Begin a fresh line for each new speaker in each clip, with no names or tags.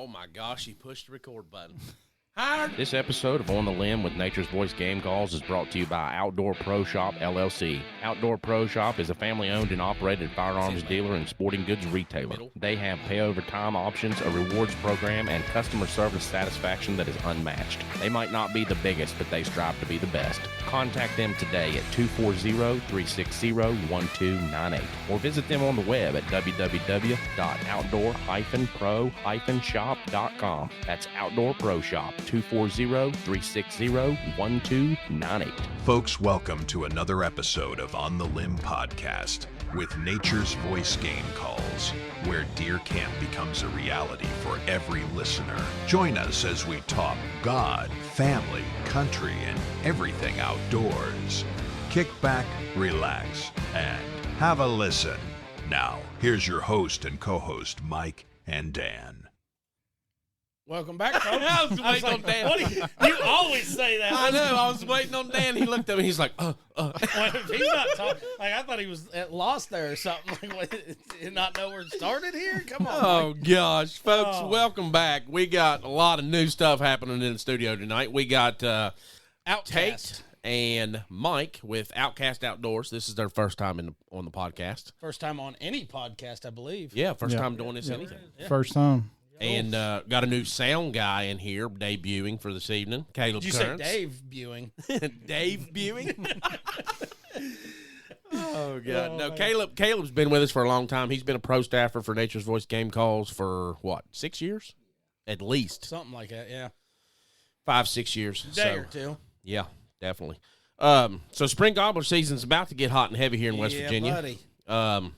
Oh, my gosh, he pushed the record button.
This episode of On the Limb with Nature's Voice Game Calls is brought to you by Outdoor Pro Shop, LLC. Outdoor Pro Shop is a family-owned and operated firearms dealer and sporting goods retailer. They have pay-over-time options, a rewards program, and customer service satisfaction that is unmatched. They might not be the biggest, but they strive to be the best. Contact them today at 240-360-1298 or visit them on the web at www.outdoor-pro-shop.com. That's Outdoor Pro Shop, 240-360-1298.
Folks, welcome to another episode of On the Limb Podcast with Nature's Voice Game Calls, where deer camp becomes a reality for every listener. Join us as we talk God, family, country, and everything outdoors. Kick back, relax, and have a listen. Now, here's your host and co-host, Mike and Dan.
Welcome back, folks.
I was waiting on Dan.
What do you always say that.
I know. I was waiting on Dan. He looked at me. He's like,
Well, if he's not talking, like I thought he was lost there or something. Like, what, did he not know where it started here? Come on.
Oh,
Mike.
gosh. Folks,
Oh.
welcome back. We got a lot of new stuff happening in the studio tonight. We got
Outcast.
Tate and Mike with Outcast Outdoors. This is their first time on the podcast.
First time on any podcast, I believe.
Yeah, first time doing this anything.
Yeah.
First time.
And got a new sound guy in here debuting for this evening, Caleb
Did you
Kearns.
say Dave Viewing?
Dave Viewing? Oh, God.
Oh,
No,
man.
Caleb's been with us for a long time. He's been a pro staffer for Nature's Voice Game Calls for, 6 years? At least.
Something like that, yeah.
5-6 years.
Day or two.
Yeah, definitely. So spring gobbler season's about to get hot and heavy here in West Virginia.
Buddy.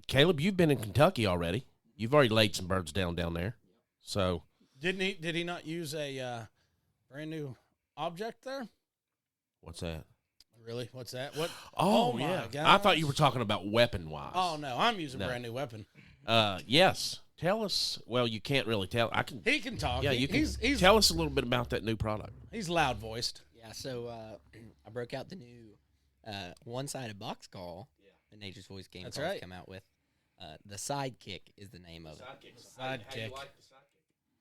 Caleb, you've been in Kentucky already. You've already laid some birds down there. So
Did he not use a brand new object there?
what's that?
Really? What's that? What?
Oh,
my
yeah.
gosh.
I thought you were talking about weapon-wise.
Oh no, I'm using a
No.
brand new weapon.
Yes. Tell us. Well, you can't really tell. I can.
He can talk.
Yeah, you can.
He's
Tell us a little bit about that new product.
He's loud voiced.
Yeah, so I broke out the new one-sided box call that Nature's Voice Game
That's
Calls
right.
come out with. The Sidekick is the name of it.
Sidekick.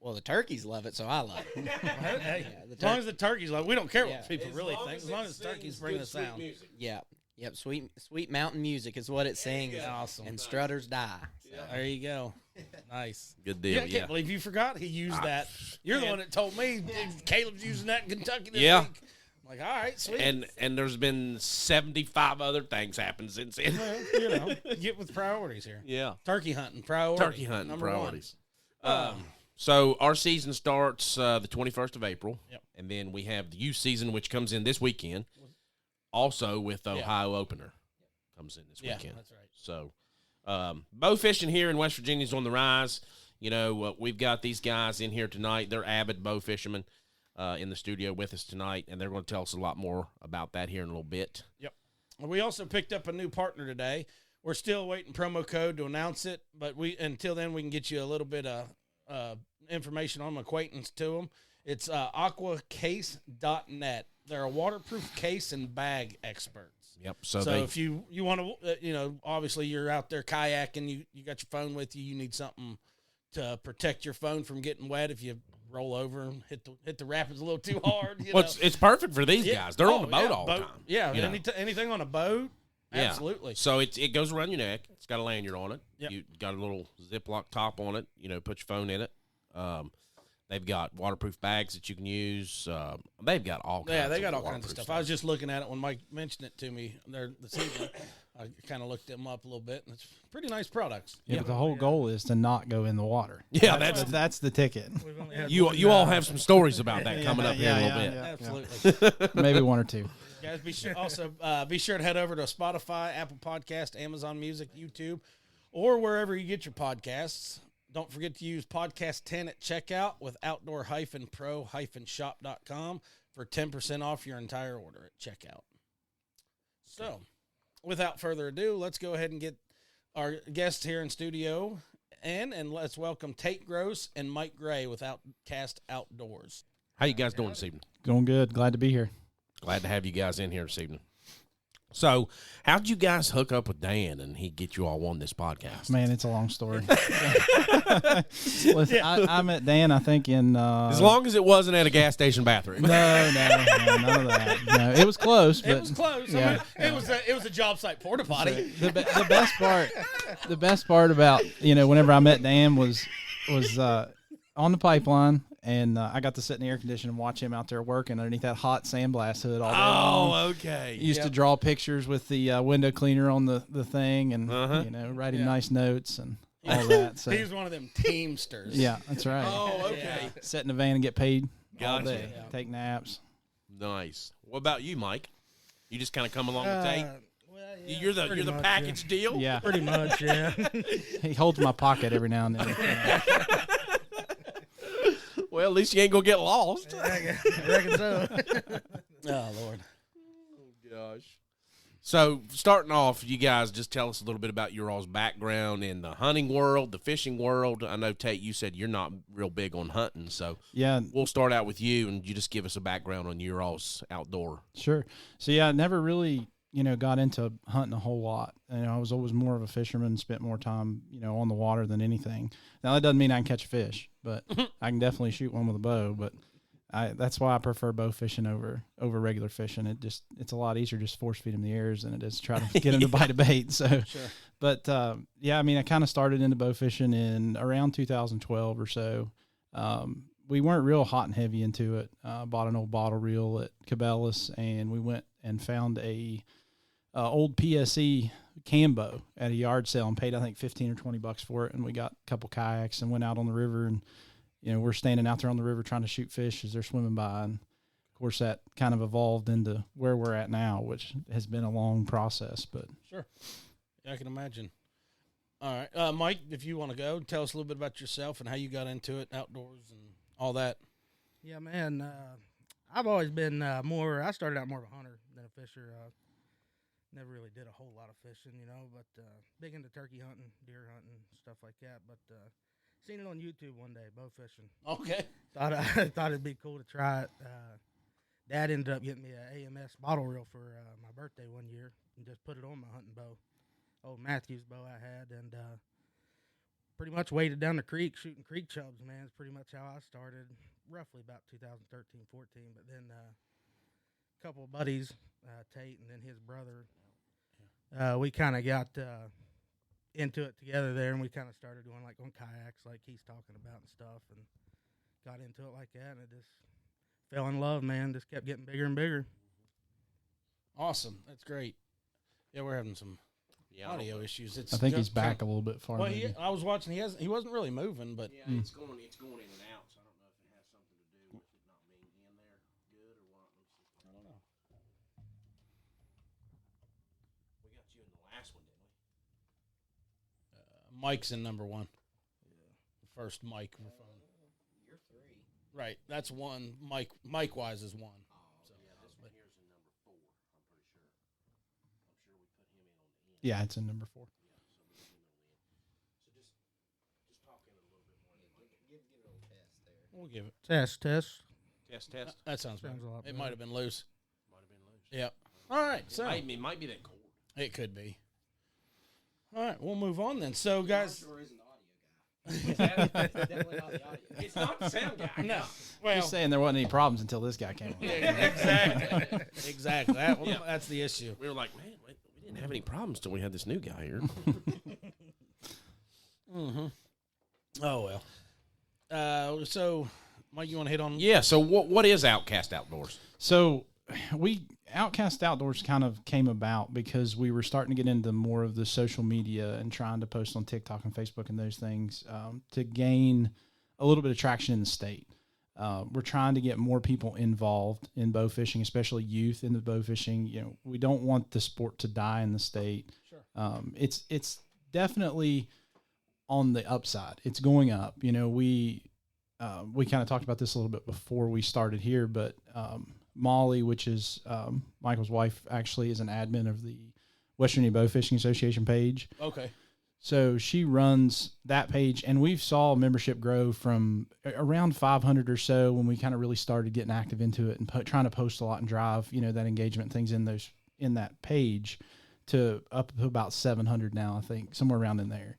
Well, the turkeys love it, so I love it.
Hey,
the
as long as the turkeys love, we don't care
Yeah.
what people really think. As long as the turkeys bring the sound.
Yeah, yep, sweet mountain music is what it sings.
Awesome.
And strutters die. So.
There you go. Nice.
Good
Yeah,
deal.
I can't believe you forgot he used that. You're the one that told me Caleb's using that in Kentucky this
Yeah.
week. I'm like, all right, sweet.
And there's been 75 other things happen since then.
Well, get with priorities here.
Yeah.
Turkey hunting priority.
Turkey hunting
number
priorities. So our season starts the 21st of April.
Yep.
And then we have the youth season, which comes in this weekend. Also with the Ohio opener. Comes in this
Yeah,
weekend.
that's right.
So bow fishing here in West Virginia is on the rise. You know, we've got these guys in here tonight. They're avid bow fishermen in the studio with us tonight, and they're going to tell us a lot more about that here in a little bit.
Yep. We also picked up a new partner today. We're still waiting promo code to announce it, but until then we can get you a little bit of information on acquaintance to them. It's aquacase.net. They're a waterproof case and bag experts.
Yep.
So if you want to, obviously you're out there kayaking, you got your phone with you, you need something to protect your phone from getting wet if you roll over and hit the rapids a little too hard.
Well, it's perfect for these guys. They're on the boat all the time.
Yeah,
you know.
anything on a boat,
Yeah.
absolutely.
So it goes around your neck. It's got a lanyard on it.
Yep.
You got a little Ziploc top on it. You know, put your phone in it. They've got waterproof bags that you can use. They've got all kinds.
Yeah, they got all kinds of
waterproof
stuff. I was just looking at it when Mike mentioned it to me there this evening. I kind of looked them up a little bit, and it's pretty nice products.
Yeah, but the whole goal is to not go in the water.
Yeah,
That's the ticket.
We've only had
you all have some stories about that coming up here in a little bit.
absolutely.
Maybe one or two.
Guys, be sure to head over to Spotify, Apple Podcast, Amazon Music, YouTube, or wherever you get your podcasts. Don't forget to use podcast 10 at checkout with outdoor-pro-shop.com for 10% off your entire order at checkout. So, without further ado, let's go ahead and get our guests here in studio, and let's welcome Tate Gross and Mike Gray with Outcast Outdoors.
How you guys doing this evening?
Going good. Glad to be here.
Glad to have you guys in here this evening. So, how'd you guys hook up with Dan and he get you all on this podcast?
Man, it's a long story. Listen, I met Dan, I think, in
As long as it wasn't at a gas station bathroom.
no, none of that. No, it was close, but
It was close.
Yeah.
I mean, it was a job site porta potty.
the best part about whenever I met Dan was on the pipeline, and I got to sit in the air conditioner and watch him out there working underneath that hot sandblast hood all day long.
Oh, okay.
He used to draw pictures with the window cleaner on the thing, and writing nice notes and all that. So
He was one of them teamsters.
yeah, that's right.
Oh, okay.
Sit in the van and get paid all
Gotcha.
day. Take naps.
Nice. What about you, Mike? You just kind of come along the tape?
Well, yeah,
You're the
pretty much,
package deal?
Yeah,
Pretty much, yeah.
he holds my pocket every now and then.
Well, at least you ain't going to get lost.
I reckon so.
Oh, Lord.
Gosh. So, starting off, you guys just tell us a little bit about your all's background in the hunting world, the fishing world. I know, Tate, you said you're not real big on hunting, so
Yeah,
we'll start out with you, and you just give us a background on your all's outdoor.
sure. So yeah, I never really, got into hunting a whole lot. I was always more of a fisherman, spent more time, on the water than anything. Now that doesn't mean I can catch a fish, but I can definitely shoot one with a bow. But that's why I prefer bow fishing over regular fishing. It's a lot easier just force feed them the ears than it is to try to get them to bite a bait. So,
Sure.
but yeah, I mean, I kind of started into bow fishing in around 2012 or so. We weren't real hot and heavy into it. Bought an old bottle reel at Cabela's, and we went and found a old PSE cam bow at a yard sale and paid, I think, $15 or $20 for it. And we got a couple kayaks and went out on the river, and we're standing out there on the river trying to shoot fish as they're swimming by. And of course that kind of evolved into where we're at now, which has been a long process, but
Sure. Yeah, I can imagine. All right. Mike, if you want to go, tell us a little bit about yourself and how you got into it, outdoors and all that.
Yeah, man. I've always been I started out more of a hunter than a fisher. Never really did a whole lot of fishing, but big into turkey hunting, deer hunting, stuff like that. But seen it on YouTube one day, bow fishing.
Okay.
Thought it'd be cool to try it. Dad ended up getting me an AMS bottle reel for my birthday one year and just put it on my hunting bow. Old Matthews bow I had, and pretty much waded down the creek shooting creek chubs, man. It's pretty much how I started, roughly about 2013, 14. But then a couple of buddies, Tate and then his brother, we kind of got into it together there, and we kind of started going like on kayaks like he's talking about and stuff, and got into it like that, and it just fell in love, man. Just kept getting bigger and bigger.
Awesome. That's great. Yeah, we're having some audio issues.
I think he's back a little bit farther.
Well, I was watching. He wasn't really moving, but
Yeah, it's going in and out, so I don't know if it has something to do with it not being in there good or what.
I don't know.
We got you in the last one, didn't we?
Mike's in number one. The first Mike.
You're three.
Right, that's one. Mike wise is one.
So, yeah, this one here's in number 4, I'm pretty sure. I'm sure we put him in on the end.
Yeah, it's in number 4.
So we put him on the end. So just talk in a little bit more.
Give it a little test there.
We'll give it.
Test.
Test.
That sounds better.
Sounds a lot
It
better.
might have been loose.
Might have been loose.
Yep. All right. So
It might be that cord.
it could be. All right, we'll move on then. So, guys.
Sure isn't the audio guy. Definitely not the audio guy.
It's not the sound guy.
No. Well,
Just saying there wasn't any problems until this guy came along.
exactly. Exactly. That's the issue.
We were like, man, we didn't have any problems till we had this new guy here.
Mm-hmm. Oh well. So, Mike, you want to hit on?
Yeah. So what is Outcast Outdoors?
So Outcast Outdoors kind of came about because we were starting to get into more of the social media and trying to post on TikTok and Facebook and those things to gain a little bit of traction in the state. We're trying to get more people involved in bow fishing, especially youth in the bow fishing. We don't want the sport to die in the state.
Sure.
It's definitely on the upside. It's going up. We kind of talked about this a little bit before we started here, but Molly, which is Michael's wife, actually is an admin of the Western Union Bow Fishing Association page.
Okay.
So she runs that page, and we've saw membership grow from around 500 or so when we kind of really started getting active into it and trying to post a lot and drive, that engagement things in those in that page to up to about 700 now, I think, somewhere around in there.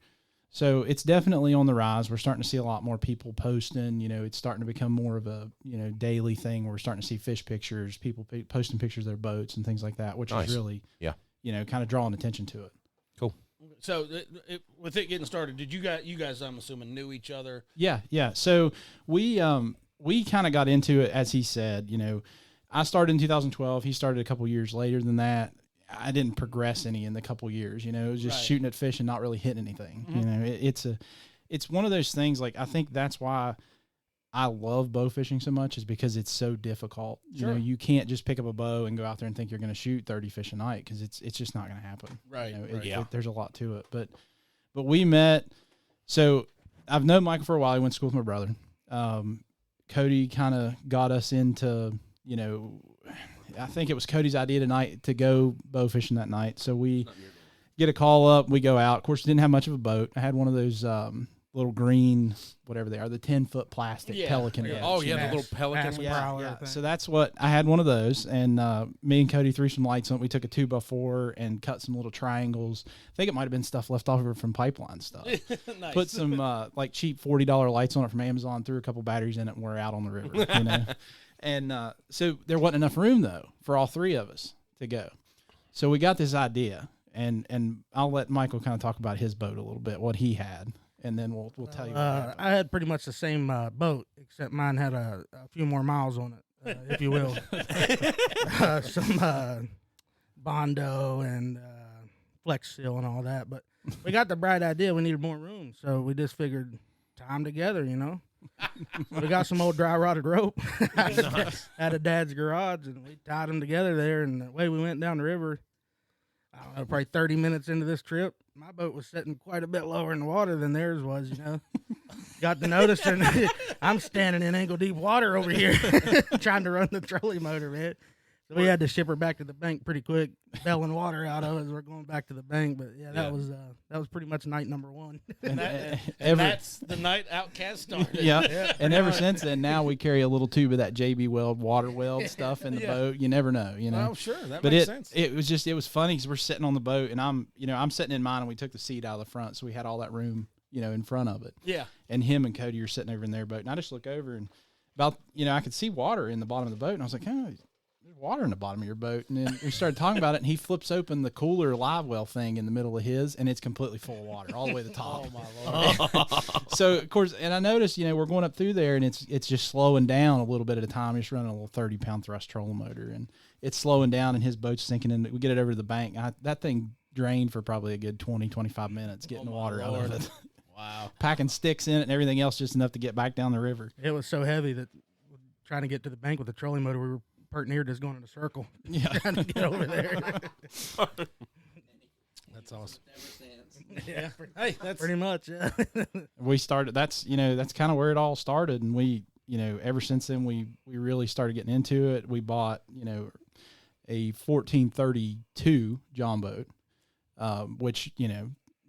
So it's definitely on the rise. We're starting to see a lot more people posting. It's starting to become more of a daily thing where we're starting to see fish pictures, people posting pictures of their boats and things like that, which
Nice.
is really kind of drawing attention to it.
Cool.
So with it getting started, did you guys I'm assuming knew each other?
Yeah. So we kind of got into it, as he said. I started in 2012. He started a couple years later than that. I didn't progress any in the couple years. It was just shooting at fish and not really hitting anything. Mm-hmm. It's one of those things. Like, I think that's why I love bow fishing so much, is because it's so difficult.
Sure.
You can't just pick up a bow and go out there and think you're going to shoot 30 fish a night, because it's just not going to happen.
Right.
There's a lot to it. But we met. So I've known Michael for a while. He went to school with my brother. Cody kind of got us into, I think it was Cody's idea tonight to go bow fishing that night. So we get a call up, we go out. Of course, didn't have much of a boat. I had one of those little green, whatever they are, the 10-foot plastic Pelican boats.
Oh, yeah, the little Pelican.
Yeah. So that's what I had, one of those, and me and Cody threw some lights on it. We took a 2x4 and cut some little triangles. I think it might have been stuff left over from pipeline stuff.
Nice.
Put some like cheap $40 lights on it from Amazon, threw a couple batteries in it, and we're out on the river. And so there wasn't enough room, though, for all three of us to go. So we got this idea, and I'll let Michael kind of talk about his boat a little bit, what he had, and then we'll tell you.
I had pretty much the same boat, except mine had a few more miles on it, if you will. Some Bondo and Flex Seal and all that. But we got the bright idea we needed more room, so we just figured time together, We got some old dry rotted rope out of Dad's garage, and we tied them together there. And the way we went down the river, I don't know, probably 30 minutes into this trip, my boat was sitting quite a bit lower in the water than theirs was. Got to notice, and I'm standing in ankle deep water over here trying to run the trolley motor, man. So we had to ship her back to the bank pretty quick, bailing water out of it as we're going back to the bank. But that was pretty much night number one.
And that's the night Outcast started.
Yeah. And ever since then, now we carry a little tube of that JB Weld water weld stuff in the boat. You never know,
Oh, sure, that makes sense.
It was funny because we're sitting on the boat, and I'm sitting in mine, and we took the seat out of the front, so we had all that room, in front of it.
Yeah.
And him and Cody are sitting over in their boat, and I just look over and I could see water in the bottom of the boat, and I was like, oh, there's water in the bottom of your boat. And then we started talking about it, and he flips open the cooler live well thing in the middle of his, and it's completely full of water all the way to the top.
Oh, my Lord.
So, of course, and I noticed, we're going up through there, and it's just slowing down a little bit at a time. Just running a little 30-pound thrust trolling motor, and it's slowing down, and his boat's sinking in. We get it over to the bank. That thing drained for probably a good 20, 25 minutes getting the water out of it.
Wow.
Packing sticks in it and everything else just enough to get back down the river.
It was so heavy that trying to get to the bank with the trolling motor, we were pert near just going in a circle.
Yeah.
Trying to get over there.
That's awesome. Yeah. Hey, that's
Pretty much, yeah.
We started, that's kind of where it all started. And we, ever since then, we really started getting into it. We bought, a 1432 John boat, which,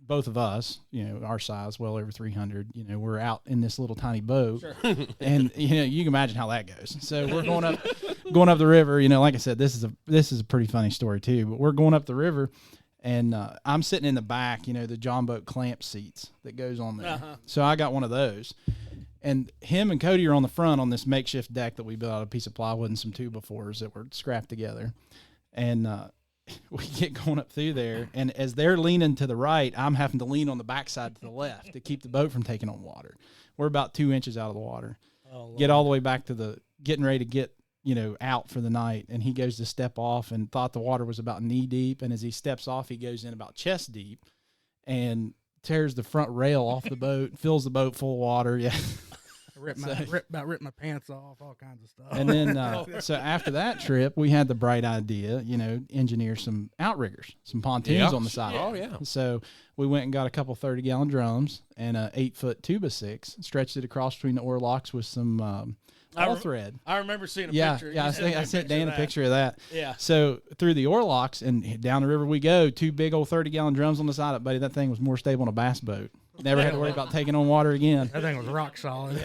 both of us, our size, well over 300, we're out in this little tiny boat.
Sure.
And, you can imagine how that goes. So we're going up the river, like I said, this is a pretty funny story too, but we're going up the river, and I'm sitting in the back, the John boat clamp seats that goes on there.
Uh-huh.
So I got one of those, and him and Cody are on the front on this makeshift deck that we built out of a piece of plywood and some 2x4s that were scrapped together. And, we get going up through there, and as they're leaning to the right, I'm having to lean on the backside to the left to keep the boat from taking on water. We're about 2 inches out of the water.
Oh,
get all the way back to getting ready to get, out for the night, and he goes to step off and thought the water was about knee deep, and as he steps off, he goes in about chest deep and tears the front rail off the boat, fills the boat full of water. Yeah.
Ripped my pants off, all kinds of stuff.
And then, so after that trip, we had the bright idea, engineer some outriggers, some pontoons on the side.
Oh, yeah.
So we went and got a couple 30-gallon drums and a 8-foot 2x6, stretched it across between the oar locks with some all thread.
I remember seeing a
Yeah,
picture.
yeah. I sent Dan a picture of that.
Yeah.
So through the oar locks and down the river we go, 2 big old 30-gallon drums on the side of it, buddy. That thing was more stable than a bass boat. Never had to worry about taking on water again.
That thing was rock solid.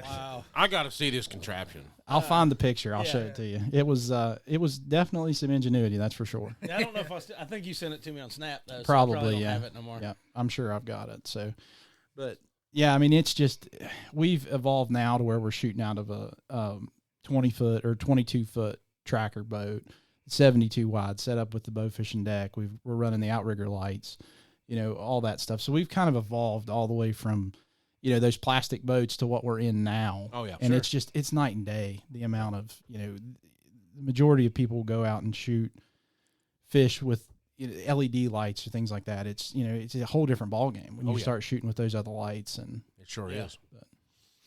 Wow.
I got to see this contraption.
I'll find the picture. I'll show
yeah.
it to you. It was definitely some ingenuity, that's for sure.
Yeah, I don't know if I think you sent it to me on Snap though. So
Probably,
I probably don't
yeah.
have it no more.
Yeah, I'm sure I've got it. So, but yeah, I mean, it's just we've evolved now to where we're shooting out of a 20-foot or 22-foot tracker boat, 72 wide, set up with the bow fishing deck. We're running the outrigger lights, all that stuff. So we've kind of evolved all the way from, those plastic boats to what we're in now.
Oh, yeah,
and
sure.
it's night and day. The amount of, the majority of people go out and shoot fish with LED lights or things like that. It's, it's a whole different ball game when you start shooting with those other lights. And
It sure is.
But,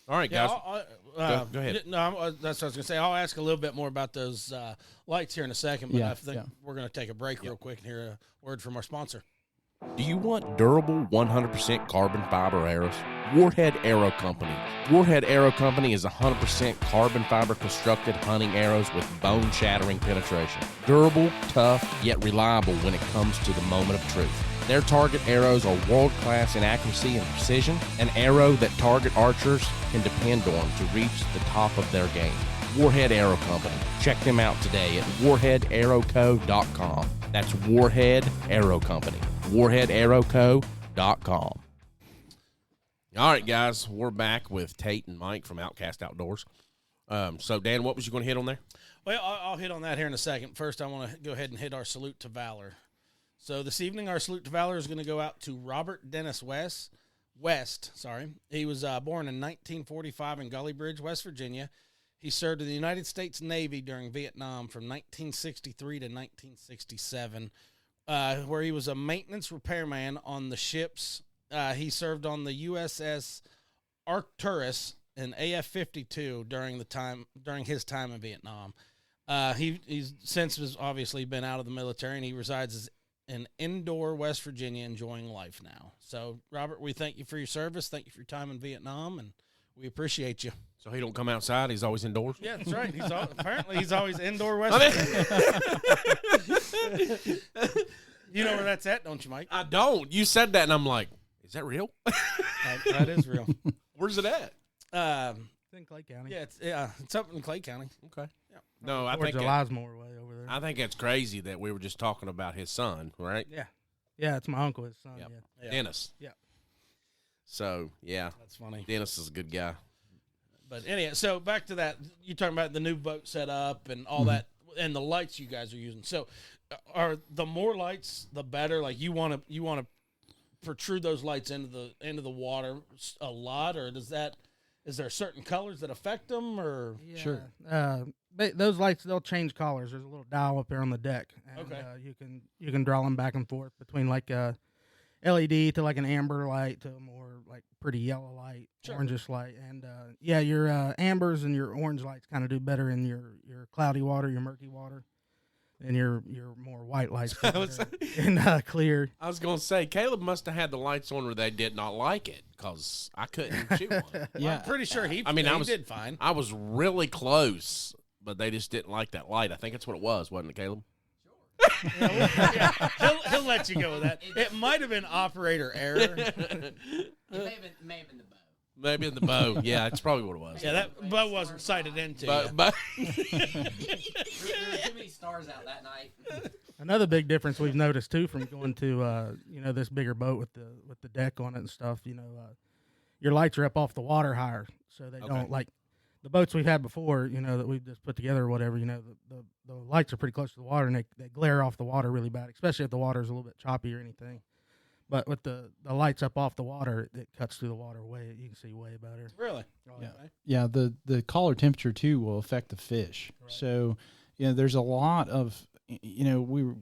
All right,
Yeah,
guys. Go ahead.
No, that's what I was going to say. I'll ask a little bit more about those lights here in a second, but
Yeah,
I think we're going to take a break real quick and hear a word from our sponsor.
Do you want durable 100% carbon fiber arrows? Warhead Arrow Company. Warhead Arrow Company is 100% carbon fiber constructed hunting arrows with bone-shattering penetration. Durable, tough, yet reliable when it comes to the moment of truth. Their target arrows are world-class in accuracy and precision, an arrow that target archers can depend on to reach the top of their game. Warhead Arrow Company. Check them out today at warheadarrowco.com. That's Warhead Arrow Company. warheadarrowco.com.
All right, guys, we're back with Tate and Mike from Outcast Outdoors. So, Dan, what was you going to hit on there?
Well, I'll hit on that here in a second. First, I want to go ahead and hit our salute to valor. So this evening, our salute to valor is going to go out to Robert Dennis West. He was born in 1945 in Gully Bridge, West Virginia. He served in the United States Navy during Vietnam from 1963 to 1967, where he was a maintenance repairman on the ships. He served on the USS Arcturus and AF-52 during his time in Vietnam. He's since has obviously been out of the military, and he resides in Endor, West Virginia, enjoying life now. So, Robert, we thank you for your service. Thank you for your time in Vietnam, and we appreciate you.
So he don't come outside. He's always indoors.
Yeah, that's right. Apparently he's always indoor West Virginia. You know where that's at, don't you, Mike?
I don't. You said that, and I'm like, is that real?
That is real.
Where's it at?
It's in Clay County.
Yeah, it's up in Clay County.
Okay. Yeah. No, I
Towards
think
the Lismore way over there.
I think it's crazy that we were just talking about his son, right?
Yeah, it's my uncle, his son.
Yep.
Yeah.
Dennis.
Yeah.
So, yeah,
That's funny.
Dennis is a good guy.
But anyway, so back to that. You're talking about the new boat setup and all that, and the lights you guys are using. So, are the more lights, the better? Like you want to protrude those lights into the water a lot, or is there certain colors that affect them, or
Sure.
Those lights, they'll change colors. There's a little dial up there on the deck. And,
Okay.
You can draw them back and forth between like a LED to like an amber light to a more like pretty yellow light, orangish light, and your ambers and your orange lights kind of do better in your cloudy water, your murky water, and your more white lights and clear.
I was going to say, Caleb must have had the lights on where they did not like it because I couldn't shoot one.
I'm pretty sure he did fine.
I was really close, but they just didn't like that light. I think that's what it was, wasn't it, Caleb?
He'll let you go with that. It might have been operator error.
It may have been the bow.
Maybe in the bow. Yeah, it's probably what it was.
Yeah, that bow wasn't sighted into.
But
There were too many stars out that night.
Another big difference we've noticed too from going to this bigger boat with the deck on it and stuff. Your lights are up off the water higher, so they don't like the boats we've had before. That we've just put together or whatever. The lights are pretty close to the water, and they glare off the water really bad, especially if the water is a little bit choppy or anything. But with the lights up off the water, it cuts through the water way. You can see way better.
Really?
Yeah, the collar temperature too will affect the fish. Right. So, there's a lot of you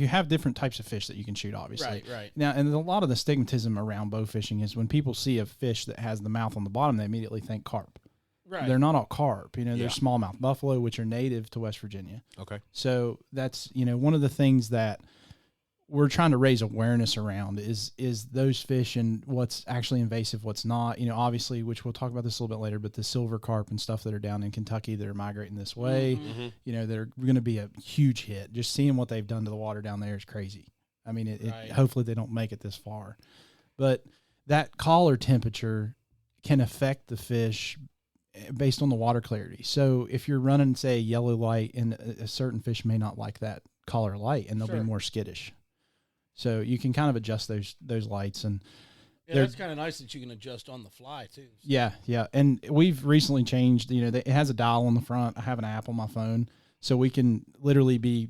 have different types of fish that you can shoot, obviously.
Right.
Now, and a lot of the stigmatism around bow fishing is when people see a fish that has the mouth on the bottom, they immediately think carp.
Right.
They're not all carp. There's smallmouth buffalo, which are native to West Virginia.
Okay.
So that's one of the things that we're trying to raise awareness around is those fish and what's actually invasive, what's not. Obviously, which we'll talk about this a little bit later, but the silver carp and stuff that are down in Kentucky that are migrating this way, that are going to be a huge hit. Just seeing what they've done to the water down there is crazy. I mean, hopefully they don't make it this far. But that collar temperature can affect the fish based on the water clarity. So if you're running, say, a yellow light, and a certain fish may not like that collar light, and they'll be more skittish. So you can kind of adjust those lights, and
that's kind of nice that you can adjust on the fly too. So.
Yeah. And we've recently changed, it has a dial on the front. I have an app on my phone, so we can literally be,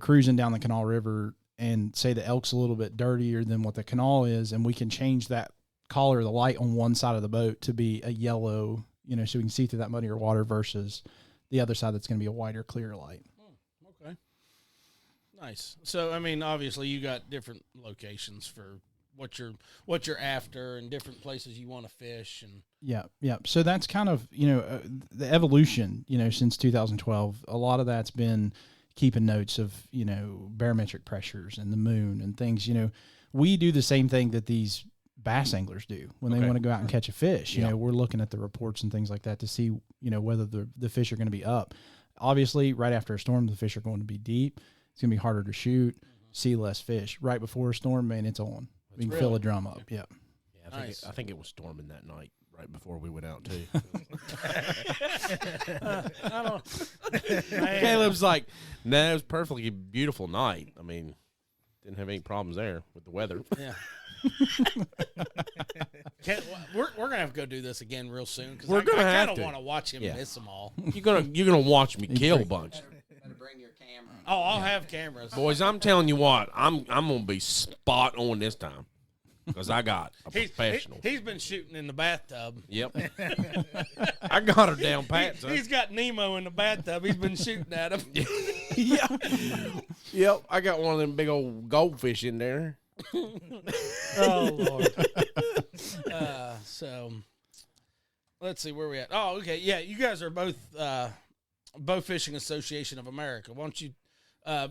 cruising down the Kanawha River and say the elk's a little bit dirtier than what the canal is, and we can change that collar of the light on one side of the boat to be a yellow, so we can see through that muddier water versus the other side that's going to be a whiter, clear light.
Okay. Nice. So, I mean, obviously you got different locations for what you're after and different places you want to fish. And
yeah. So that's kind of, the evolution, since 2012, a lot of that's been keeping notes of, barometric pressures and the moon and things. We do the same thing that these bass anglers do when they want to go out and catch a fish. We're looking at the reports and things like that to see, whether the fish are going to be up. Obviously, right after a storm, the fish are going to be deep. It's going to be harder to shoot, see less fish. Right before a storm, man, it's on. We can fill a drum up. Yeah.
I think it was storming that night right before we went out too. Caleb's like, no, it was a perfectly beautiful night. I mean, didn't have any problems there with the weather.
Yeah. We're gonna have to go do this again real soon because I kind of want to watch him miss them all.
You're gonna watch me kill a bunch.
Better bring your camera.
Oh, I'll have cameras,
Boys, I'm telling you what, I'm gonna be spot on this time because I got a professional.
He's been shooting in the bathtub.
Yep. I got her down pat.
He's got Nemo in the bathtub. He's been shooting at him.
Yeah. Yep. I got one of them big old goldfish in there.
Oh Lord. So let's see where we at. Oh, okay. Yeah, you guys are both Bowfishing Association of America. Why don't you?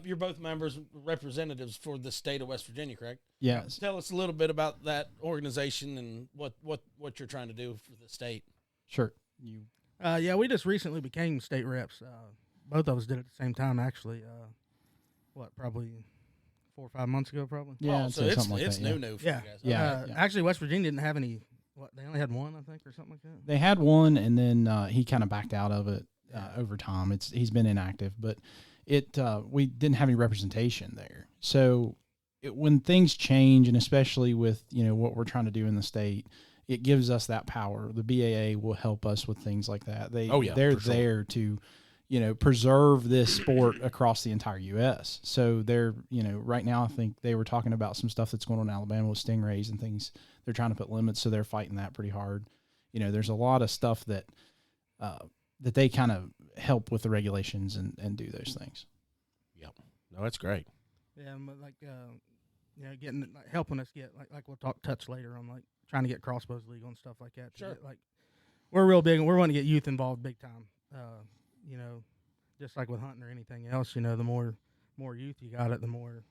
You're both members, representatives for the state of West Virginia, correct?
Yes.
Tell us a little bit about that organization and what you're trying to do for the state.
Sure.
Yeah, we just recently became state reps. Both of us did it at the same time, actually. Probably 4 or 5 months ago, probably.
Yeah,
so it's new for you guys.
Yeah.
Actually, West Virginia didn't have any. They only had one, I think, or something like that.
They had one, and then he kind of backed out of it over time. He's been inactive, but we didn't have any representation there. So when things change, and especially with what we're trying to do in the state, it gives us that power. The BAA will help us with things like that. They're there to preserve this sport across the entire U.S. So they're, right now I think they were talking about some stuff that's going on in Alabama with stingrays and things. They're trying to put limits, so they're fighting that pretty hard. There's a lot of stuff that they kind of help with the regulations and do those things.
Yep. No, that's great.
Yeah, but helping us get like we'll touch later on trying to get crossbows legal and stuff like that.
Sure.
We're real big, and we're wanting to get youth involved big time. Just like with hunting or anything else, the more youth you got it, the more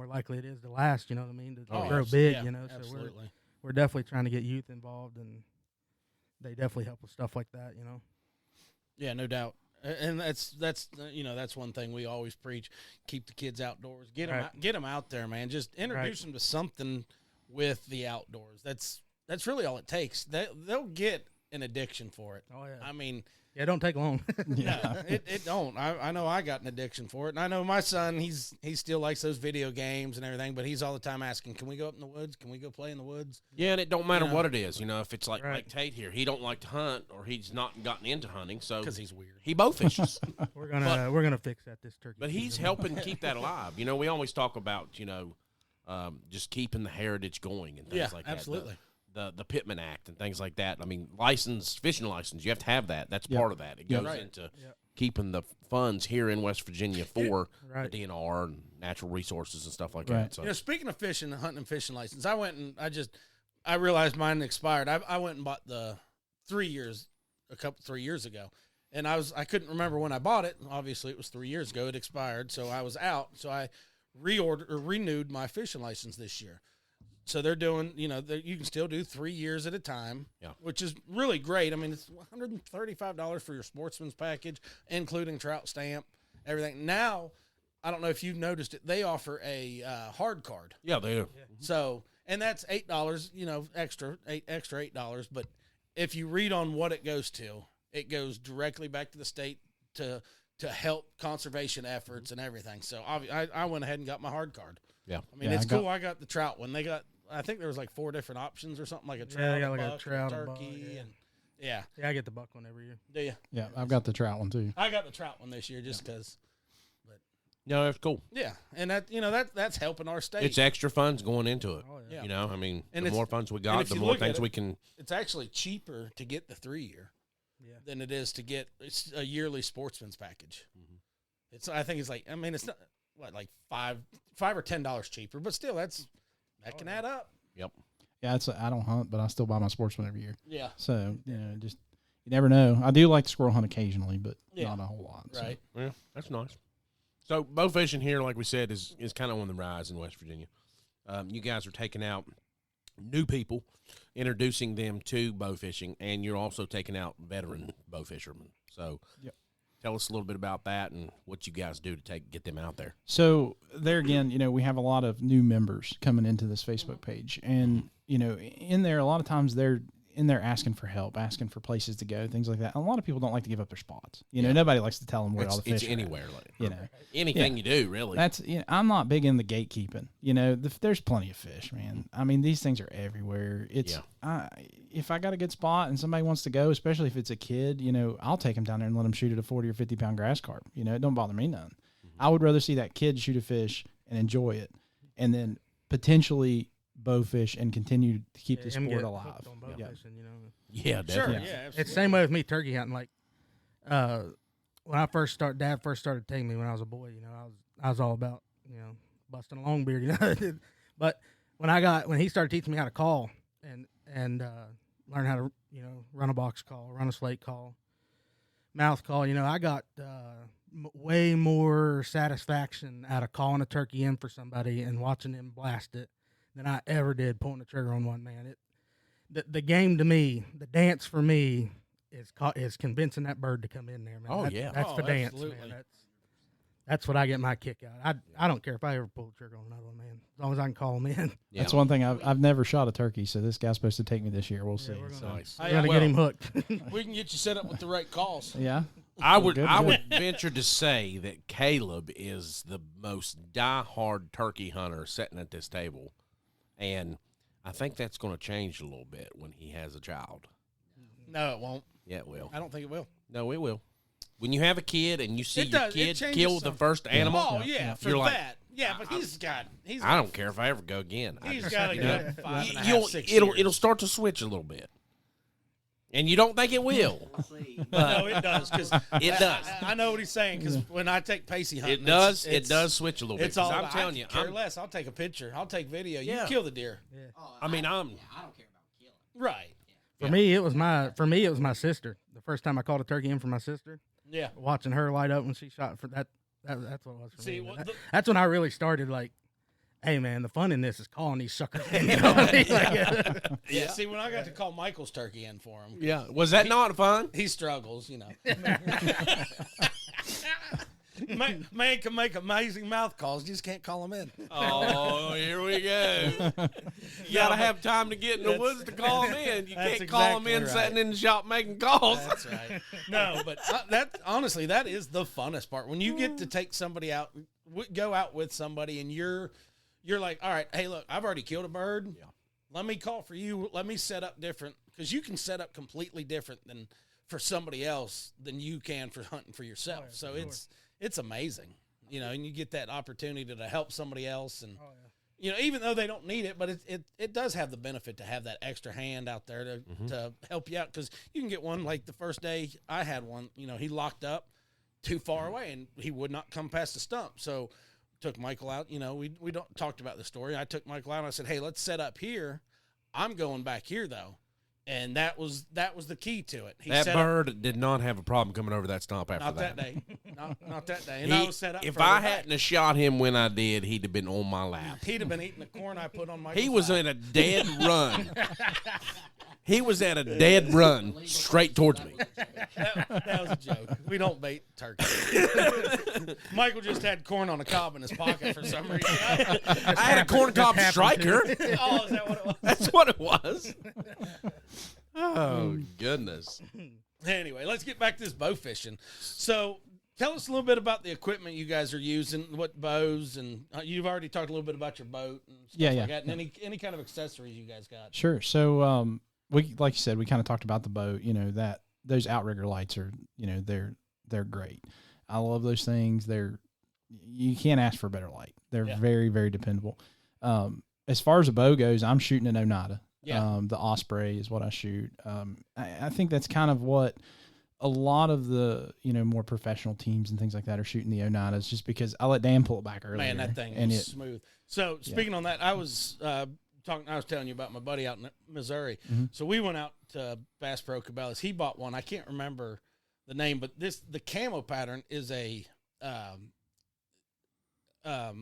likely it is to last. You know what I mean? To grow big.
Yeah,
So
absolutely.
we're definitely trying to get youth involved, and they definitely help with stuff like that.
Yeah, no doubt. And that's one thing we always preach: keep the kids outdoors, get them out there, man. Just introduce them to something with the outdoors. That's really all it takes. They'll get an addiction for it.
Oh yeah.
I mean,
yeah, it don't take long.
No, it don't. I know I got an addiction for it, and I know my son. He still likes those video games and everything, but he's all the time asking, "Can we go up in the woods? Can we go play in the woods?"
Yeah, and it don't matter what it is. If it's like Tate here, he don't like to hunt, or he's not gotten into hunting, so
because he's weird.
He bow fishes.
we're gonna fix that this turkey.
But he's helping keep that alive. We always talk about just keeping the heritage going and things like that.
Absolutely.
The Pittman Act and things like that. I mean, fishing license, you have to have that. That's part of that. It goes into keeping the funds here in West Virginia for the DNR and natural resources and stuff like that. So.
Speaking of fishing, hunting and fishing license, I went and I realized mine expired. I went and bought the 3 years 3 years ago, and I couldn't remember when I bought it. Obviously, it was 3 years ago. It expired, so I was out. So I renewed my fishing license this year. So they're doing, you can still do 3 years at a time, which is really great. I mean, it's $135 for your sportsman's package, including trout stamp, everything. Now, I don't know if you've noticed it. They offer a hard card.
Yeah, they do.
So, and that's $8, extra $8. But if you read on what it goes to, it goes directly back to the state to help conservation efforts and everything. So I went ahead and got my hard card.
Yeah.
I mean, it's cool. I got the trout one. I think there was like 4 different options or something, like a trout,
they got like a
buck,
trout,
a
a buck,
turkey,
yeah.
and yeah.
Yeah, I get the buck one every year.
Do you?
Yeah, I've got the trout one too.
I got the trout one this year just because.
No, that's cool.
Yeah, and that's helping our state.
It's extra funds going into it.
Oh,
yeah.
I mean,
And
the
it's-
more funds we
and
got,
if
the
you
more
look at
things
it-
we can.
It's actually cheaper to get the 3-year than it is to get a yearly sportsman's package.
Mm-hmm.
I think it's like, I mean, it's not like $5 or $10 cheaper, but still that can add up.
Yep.
Yeah, I don't hunt, but I still buy my sportsman every year.
Yeah.
So just you never know. I do like the squirrel hunt occasionally, but
Yeah.
not a whole lot. so.
Right.
Yeah, that's nice. So bow fishing here, like we said, is kind of on the rise in West Virginia. You guys are taking out new people, introducing them to bow fishing, and you're also taking out veteran bow fishermen. So tell us a little bit about that and what you guys do to get them out there.
So there again, we have a lot of new members coming into this Facebook page, and in there, a lot of times they're in there asking for help, asking for places to go, things like that. And a lot of people don't like to give up their spots. Nobody likes to tell them where all the fish
It's
are
anywhere,
at,
anything you do, really.
That's I'm not big in the gatekeeping. There's plenty of fish, man. I mean, these things are everywhere. It's if I got a good spot and somebody wants to go, especially if it's a kid, I'll take them down there and let them shoot at a 40 or 50 pound grass carp. It don't bother me none. I would rather see that kid shoot a fish and enjoy it, and then potentially bow fish and continue to keep the sport alive.
Fishing,
Yeah,
Sure.
definitely.
Yeah.
It's the same way with me turkey hunting. Like when Dad first started taking me when I was a boy. I was all about busting a long beard. But when he started teaching me how to call and learn how to run a box call, run a slate call, mouth call, I got way more satisfaction out of calling a turkey in for somebody and watching them blast it than I ever did pulling the trigger on one, man. The game to me, the dance for me is convincing that bird to come in there, man. That's the dance,
absolutely.
man. That's what I get my kick out. I don't care if I ever pull the trigger on another one, man. As long as I can call them in.
Yeah.
That's one thing I've never shot a turkey, so this guy's supposed to take me this year. We'll see.
We're gonna,
Nice.
we're gonna get him hooked.
We can get you set up with the right calls.
Yeah.
I would
Good.
venture to say that Caleb is the most diehard turkey hunter sitting at this table, and I think that's going to change a little bit when he has a child.
No, it won't.
Yeah, it will.
I don't think it will.
No, it will. When you have a kid and you see
It
your
does. It
kid
changes
kill the
something.
first animal,
Oh yeah, for
you're like,
that. Yeah, but
I don't care if I ever go again. I
He's
just-
got to
you
go
know,
5.5, 6
it'll
years.
it'll start to switch a little bit, and you don't think it will.
No, it does because
It does.
I know what he's saying because when I take Pacey hunting,
It does.
It's,
It does switch a little bit.
It's all.
'cause I'm
about,
telling
I
you,
care less. I'll take a picture. I'll take video. You
Yeah.
kill the deer,
I mean, I'm.
I don't care about killing.
right?
For me, it was my sister. The first time I called a turkey in for my sister,
Yeah.
watching her light up when she shot for that. That's what it was for
See,
me.
what the-
That's when I really started like, hey man, the fun in this is calling these suckers in. You know what I mean? Like,
Yeah. See, when I got to call Michael's turkey in for him,
Yeah. Was that not fun?
he struggles. Man can make amazing mouth calls. You just can't call him in.
Oh, here we go. You gotta have time to get in the woods to call them in. You
that's
can't call them
exactly
in
right.
sitting in the shop making calls.
That's right. No, but that honestly, that is the funnest part when you get to take somebody out, go out with somebody, and you're like, all right, hey, look, I've already killed a bird. Yeah. Let me call for you. Let me set up different because you can set up completely different than for somebody else than you can for hunting for yourself. So it's amazing, and you get that opportunity to help somebody else, and even though they don't need it, but it does have the benefit to have that extra hand out there to help you out because you can get one like the first day I had one. He locked up too far away and he would not come past the stump, so took Michael out. We don't talked about the story. I took Michael out and I said, hey, let's set up here. I'm going back here though. And that was the key to it. He
That
set
bird did not have a problem coming over that stump after
up, not
that.
that day. Not that day. And I was set up
if
further
I
back.
hadn't have shot him when I did, he'd have been on my lap.
He'd have been eating the corn I put on Michael's
He was
lap.
in a dead run. He was at a dead run straight towards me.
That was a joke. We don't bait turkey. Michael just had corn on the cob in his pocket for some reason.
I had a corn cob striker.
Oh, is that what it was?
That's what it was. Oh, goodness.
Anyway, let's get back to this bow fishing. So tell us a little bit about the equipment you guys are using, what bows, and you've already talked a little bit about your boat and stuff like that, and any kind of accessories you guys got.
Sure. So we, like you said, we kind of talked about the boat, that those outrigger lights are, they're great. I love those things. You can't ask for a better light. They're very, very dependable. As far as a bow goes, I'm shooting an Oneida. Yeah. The Osprey is what I shoot. I think that's kind of what a lot of the, more professional teams and things like that are shooting the Oneidas, just because I let Dan pull it back earlier.
Man, that thing is smooth. So speaking on that, I was telling you about my buddy out in Missouri.
Mm-hmm.
So we went out to Bass Pro Cabela's. He bought one. I can't remember the name, but the camo pattern is a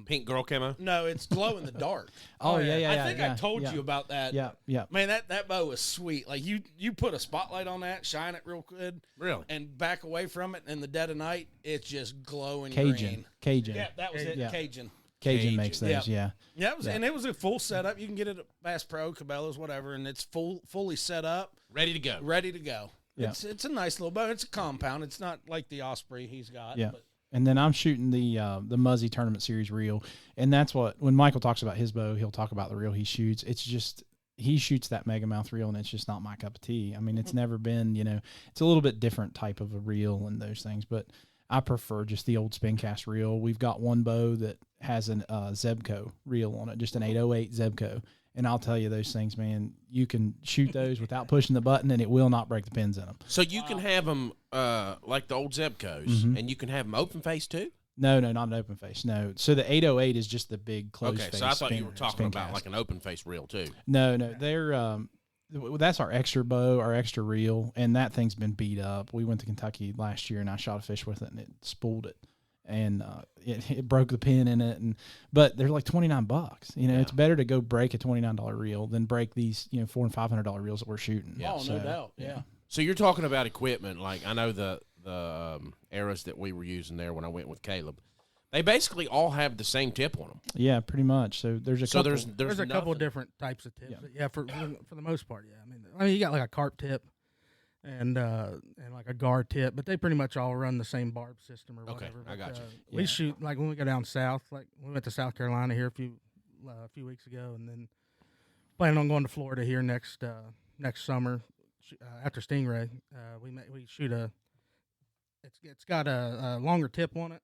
pink girl camo.
No, it's glow in the dark.
Oh yeah.
I think I told you about that.
Yeah.
Man, that bow is sweet. Like you put a spotlight on that, shine it real good,
really,
and back away from it in the dead of night, it's just glowing
Cajun.
green. Yeah, that was it.
Yeah.
Cajun
makes those. Yeah.
Yeah, and it was a full setup. You can get it at Bass Pro, Cabela's, whatever, and it's fully set up,
ready to go.
Yeah.
It's a nice little bow. It's a compound. It's not like the Osprey he's got.
Yeah.
But.
And then I'm shooting the Muzzy Tournament Series reel, and that's what, when Michael talks about his bow, he'll talk about the reel he shoots. It's just, he shoots that mega mouth reel, and it's just not my cup of tea. I mean, it's never been, it's a little bit different type of a reel and those things, but I prefer just the old spin cast reel. We've got one bow that has an Zebco reel on it, just an 808 Zebco. And I'll tell you, those things, man, you can shoot those without pushing the button, and it will not break the pins in them.
So you can have them like the old Zebcos, and you can have them open face too?
No, not an open face. No. So the 808 is just the big closed face.
Okay, so I thought you were talking about like an open face reel too.
No, they're that's our extra bow, our extra reel, and that thing's been beat up. We went to Kentucky last year, and I shot a fish with it, and it spooled it. And it broke the pin in it, but they're like $29. It's better to go break a $29 reel than break these $400 and $500 reels that we're shooting.
Yeah, no doubt. Yeah.
So you're talking about equipment, like I know the arrows that we were using there when I went with Caleb. They basically all have the same tip on them.
Yeah, pretty much. So there's a couple.
There's a couple different types of tips. Yeah, for the most part. Yeah, I mean you got like a carp tip. And like a guard tip, but they pretty much all run the same barb system or whatever.
Okay, I got you.
We shoot like when we go down south, like we went to South Carolina here a few weeks ago, and then planning on going to Florida here next summer after Stingray. We shoot it's got a longer tip on it,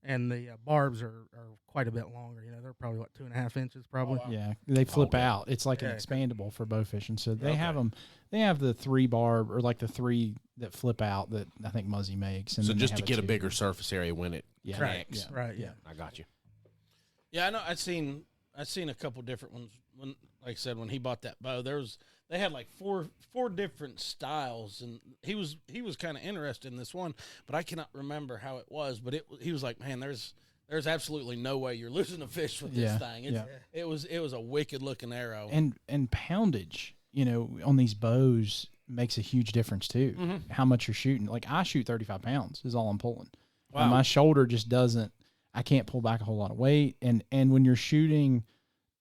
and the barbs are quite a bit longer. They're probably 2.5 inches probably.
Oh, wow.
Yeah, they flip out. It's like an expandable for bow fishing. So they have them. They have the 3 barb, or like the 3 that flip out that I think Muzzy makes. And
so just to get a bigger surface area when it connects.
Right. Yeah.
I got you.
Yeah, I know. I've seen a couple different ones. When, like I said, when he bought that bow, they had like four different styles, and he was kind of interested in this one, but I cannot remember how it was. But he was like, man, there's absolutely no way you're losing a fish with this thing. It was a wicked looking arrow.
And poundage, on these bows makes a huge difference too. Mm-hmm. How much you're shooting. Like I shoot 35 pounds is all I'm pulling. Wow. And my shoulder just doesn't. I can't pull back a whole lot of weight. And when you're shooting,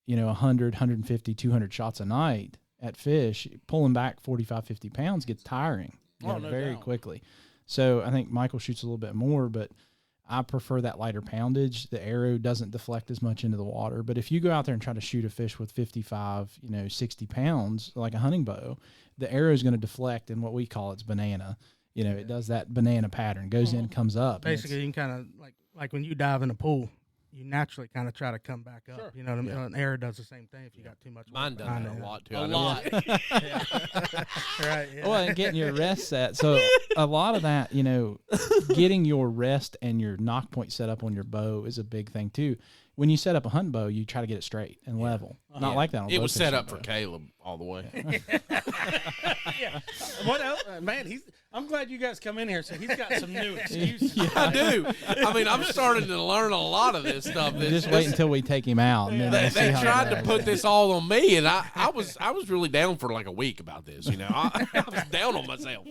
100, 150, 200 shots a night at fish, pulling back 45, 50 pounds gets tiring very quickly. So I think Michael shoots a little bit more, but I prefer that lighter poundage. The arrow doesn't deflect as much into the water. But if you go out there and try to shoot a fish with 55, 60 pounds, like a hunting bow, the arrow is going to deflect in what we call its banana. It does that banana pattern, goes in, comes up.
Basically, you can kind of like when you dive in a pool, you naturally kind of try to come back up.
Sure.
You know what I mean? An arrow does the same thing if you got too much.
Mine does that a lot too.
A lot.
Right. Yeah.
Well, and getting your rest set. So a lot of that, getting your rest and your knock point set up on your bow is a big thing too. When you set up a hunting bow, you try to get it straight and level. Not like that on
it was set up
bow.
for Caleb all the way.
Yeah. What else? Man, I'm glad glad you guys come in here. So he's got some new excuses.
I do. I mean, I'm starting to learn a lot of this stuff.
Just wait until we take him out. And then we'll see
They
how
tried
that
to
goes.
put this all on me, and I was really down for like a week about this. You know, I was down on myself.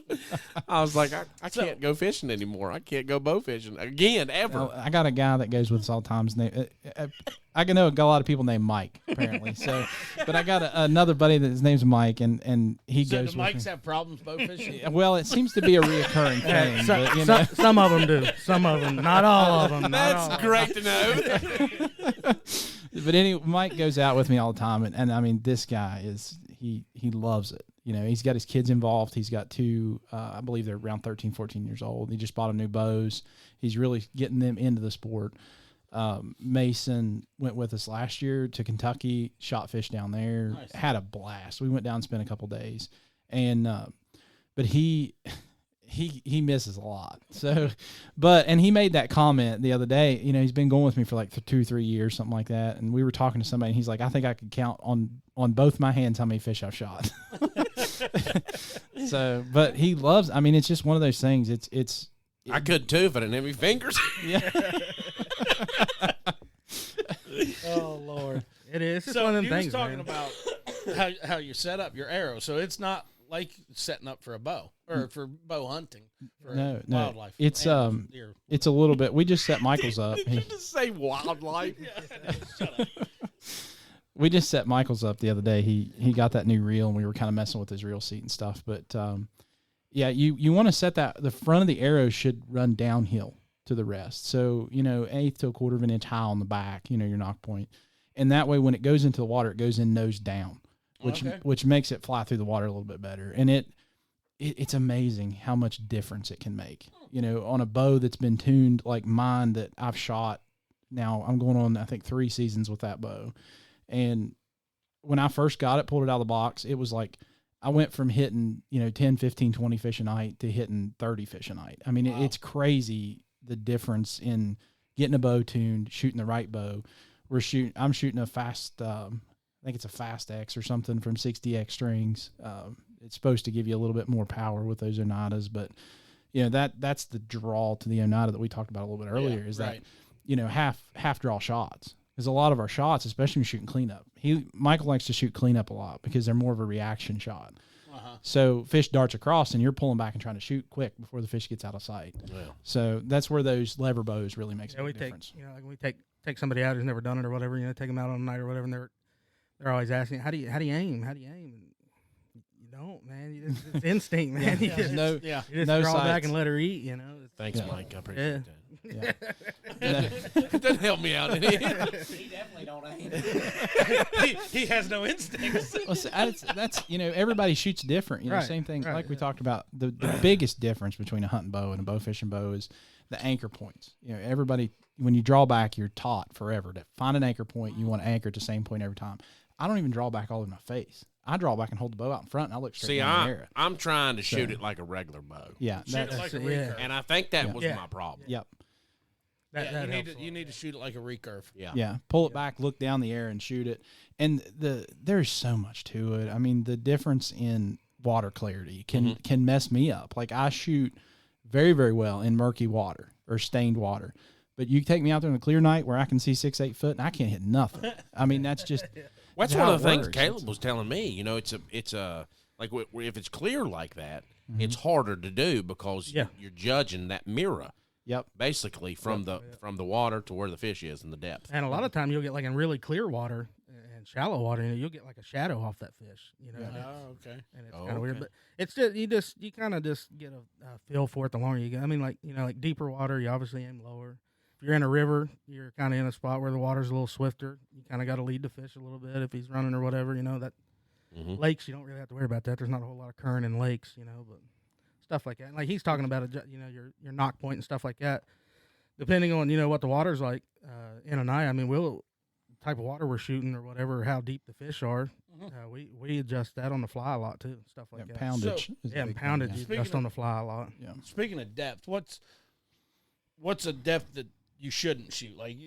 I was like, I can't go fishing anymore. I can't go bow fishing again ever.
Well, I got a guy that goes with us all the time. His name, I know a lot of people named Mike apparently. So, but I got another buddy that his name's Mike, and he
So
goes.
do Mikes have problems bow fishing?
Well, it seems to be a reoccurring thing. But, you know.
Some of them do. Some of them. Not all of them.
That's great to know.
But anyway, Mike goes out with me all the time, and I mean, this guy is he loves it. You know, he's got his kids involved. He's got two, I believe they're around 13, 14 years old. He just bought a new bows. He's really getting them into the sport. Mason went with us last year to Kentucky, shot fish down there,
Nice.
had a blast. We went down and spent a couple days, and but he misses a lot. So, and he made that comment the other day. You know, he's been going with me for like 2-3 years, something like that. And we were talking to somebody, and he's like, I think I could count on both my hands how many fish I've shot. So, but he loves. I mean, it's just one of those things. It's.
I could too if I didn't have any fingers.
Yeah.
Oh Lord!
It is. It's
So
one of them
you
things,
was talking
man.
about how you set up your arrow. So it's not like setting up for a bow or for bow hunting for
No.
wildlife.
It's
animals, deer.
It's a little bit. We just set Michael's up.
Did you just say wildlife?
Shut up.
We just set Michael's up the other day. He got that new reel, and we were kind of messing with his reel seat and stuff. But yeah, you want to set that. The front of the arrow should run downhill to the rest. So, you know, 1/8 to 1/4 of an inch high on the back, you know, your knock point. And that way, when it goes into the water, it goes in nose down, which makes it fly through the water a little bit better. And it's amazing how much difference it can make. You know, on a bow that's been tuned like mine that I've shot. Now I'm going on, I think, 3 seasons with that bow. And when I first got it, pulled it out of the box, it was like I went from hitting, you know, 10, 15, 20 fish a night to hitting 30 fish a night. I mean,
Wow.
it's crazy the difference in getting a bow tuned, shooting the right bow. I'm shooting a fast, I think it's a Fast X or something from 60X strings. It's supposed to give you a little bit more power with those Oneidas, but you know, that's the draw to the Oneida that we talked about a little bit earlier is that, you know, half draw shots. Because a lot of our shots, especially when you're shooting cleanup, Michael likes to shoot cleanup a lot because they're more of a reaction shot.
Uh-huh.
So fish darts across, and you're pulling back and trying to shoot quick before the fish gets out of sight.
Yeah.
So that's where those lever bows really makes a
Yeah, we
big difference.
take, you know, like we take somebody out who's never done it or whatever, you know, take them out on a night or whatever, and they're always asking, how do you aim? How do you aim? And you don't, man. It's instinct, man. You just,
No,
Yeah.
you just
no
draw back
sights.
and let her eat, you know.
Thanks,
Yeah.
Mike. I appreciate
Yeah.
that. Doesn't help me out.
He definitely don't aim.
he has no instincts.
Well, so that's you know, everybody shoots different. You know,
Right,
same thing
right,
like we
yeah.
talked about. The biggest difference between a hunting bow and a bow fishing bow is the anchor points. You know, everybody when you draw back, you're taught forever to find an anchor point. You want to anchor at the same point every time. I don't even draw back all in my face. I draw back and hold the bow out in front, and I look straight
See,
down the arrow.
I'm trying to shoot it like a regular bow,
Yeah,
Shoot it
that's
like a
yeah.
recurve.
and I think that
Yeah.
was
Yeah.
my problem.
yep.
That
you,
helps a
you
lot.
need to shoot it like a recurve.
Yeah, pull it back, look down the air, and shoot it. And there's so much to it. I mean, the difference in water clarity can mess me up. Like I shoot very, very well in murky water or stained water, but you take me out there in a clear night where I can see 6-8 foot and I can't hit nothing. I mean, that's just
Well, that's
how
one of the
it
things
works.
Caleb was telling me. You know, it's a like if it's clear like that,
Mm-hmm.
it's harder to do because
Yeah.
you're judging that mirror
Yep.
basically from the water to where the fish is and the depth.
And a lot of time you'll get like in really clear water and shallow water, you know, you'll get like a shadow off that fish, you know.
Oh, okay.
And it's
Oh,
kind of weird,
okay.
but it's just you kind of just get a feel for it the longer you go. I mean, like you know, like deeper water, you obviously aim lower. If you're in a river, you're kind of in a spot where the water's a little swifter. You kind of got to lead the fish a little bit if he's running or whatever. You know that
Mhm.
lakes, you don't really have to worry about that. There's not a whole lot of current in lakes, you know, but stuff like that. Like he's talking about, you know, your knock point and stuff like that. Depending on you know what the water's like in a night. I mean, type of water we're shooting or whatever, or how deep the fish are. We adjust that on the fly a lot too, stuff like that.
Poundage. is a
Yeah,
big
and
thing,
poundage
yeah.
you
Speaking
adjust
of-
on the fly a lot.
Speaking of depth, what's a depth that you shouldn't shoot? Like,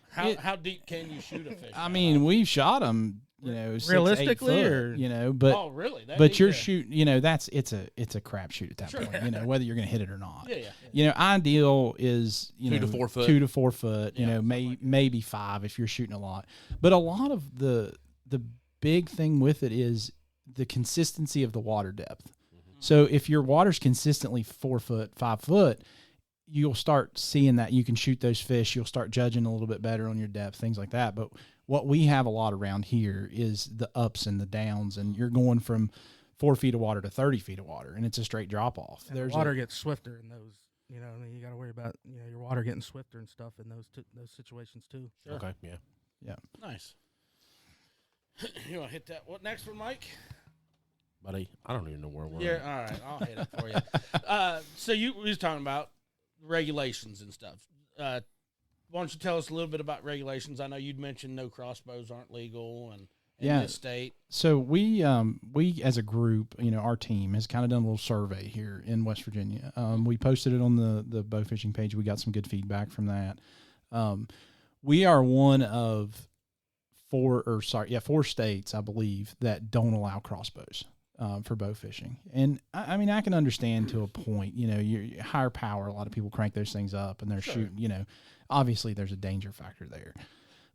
how deep can you shoot a fish?
I mean, we've shot them 6,
Realistically,
8 foot,
or
but
Oh, really? That
but
deep?
you're
Yeah.
shooting, it's a crapshoot at that
Sure.
point, whether you're going to hit it or not.
Yeah.
Ideal is
2 to 4 foot.
2 to 4 foot,
Yeah,
maybe 5 if you're shooting a lot. But a lot of the big thing with it is the consistency of the water depth.
Mm-hmm.
So if your water's consistently 4 foot, 5 foot, you'll start seeing that you can shoot those fish. You'll start judging a little bit better on your depth, things like that. But what we have a lot around here is the ups and the downs, and you're going from 4 feet of water to 30 feet of water, and it's a straight drop off.
and the water gets swifter in those. You got to worry about your water getting swifter and stuff in those situations too.
Sure.
Okay, yeah.
Nice. You want to hit that? What next one, Mike?
Buddy, I don't even know where we're
Yeah,
at.
all right, I'll hit it for you. So we was talking about regulations and stuff. Why don't you tell us a little bit about regulations? I know you'd mentioned no crossbows aren't legal in this state.
So we as a group, our team has kind of done a little survey here in West Virginia. We posted it on the Bowfishing page. We got some good feedback from that. We are one of 4 states, I believe, that don't allow crossbows for bow fishing. And I mean, I can understand to a point, you're higher power. A lot of people crank those things up and they're shooting, obviously there's a danger factor there.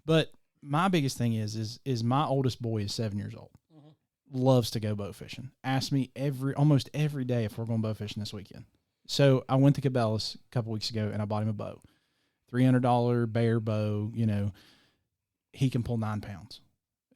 But my biggest thing is my oldest boy is 7 years old, loves to go bow fishing. Asks me almost every day if we're going bow fishing this weekend. So I went to Cabela's a couple weeks ago and I bought him a bow, $300 bear bow. He can pull 9 pounds.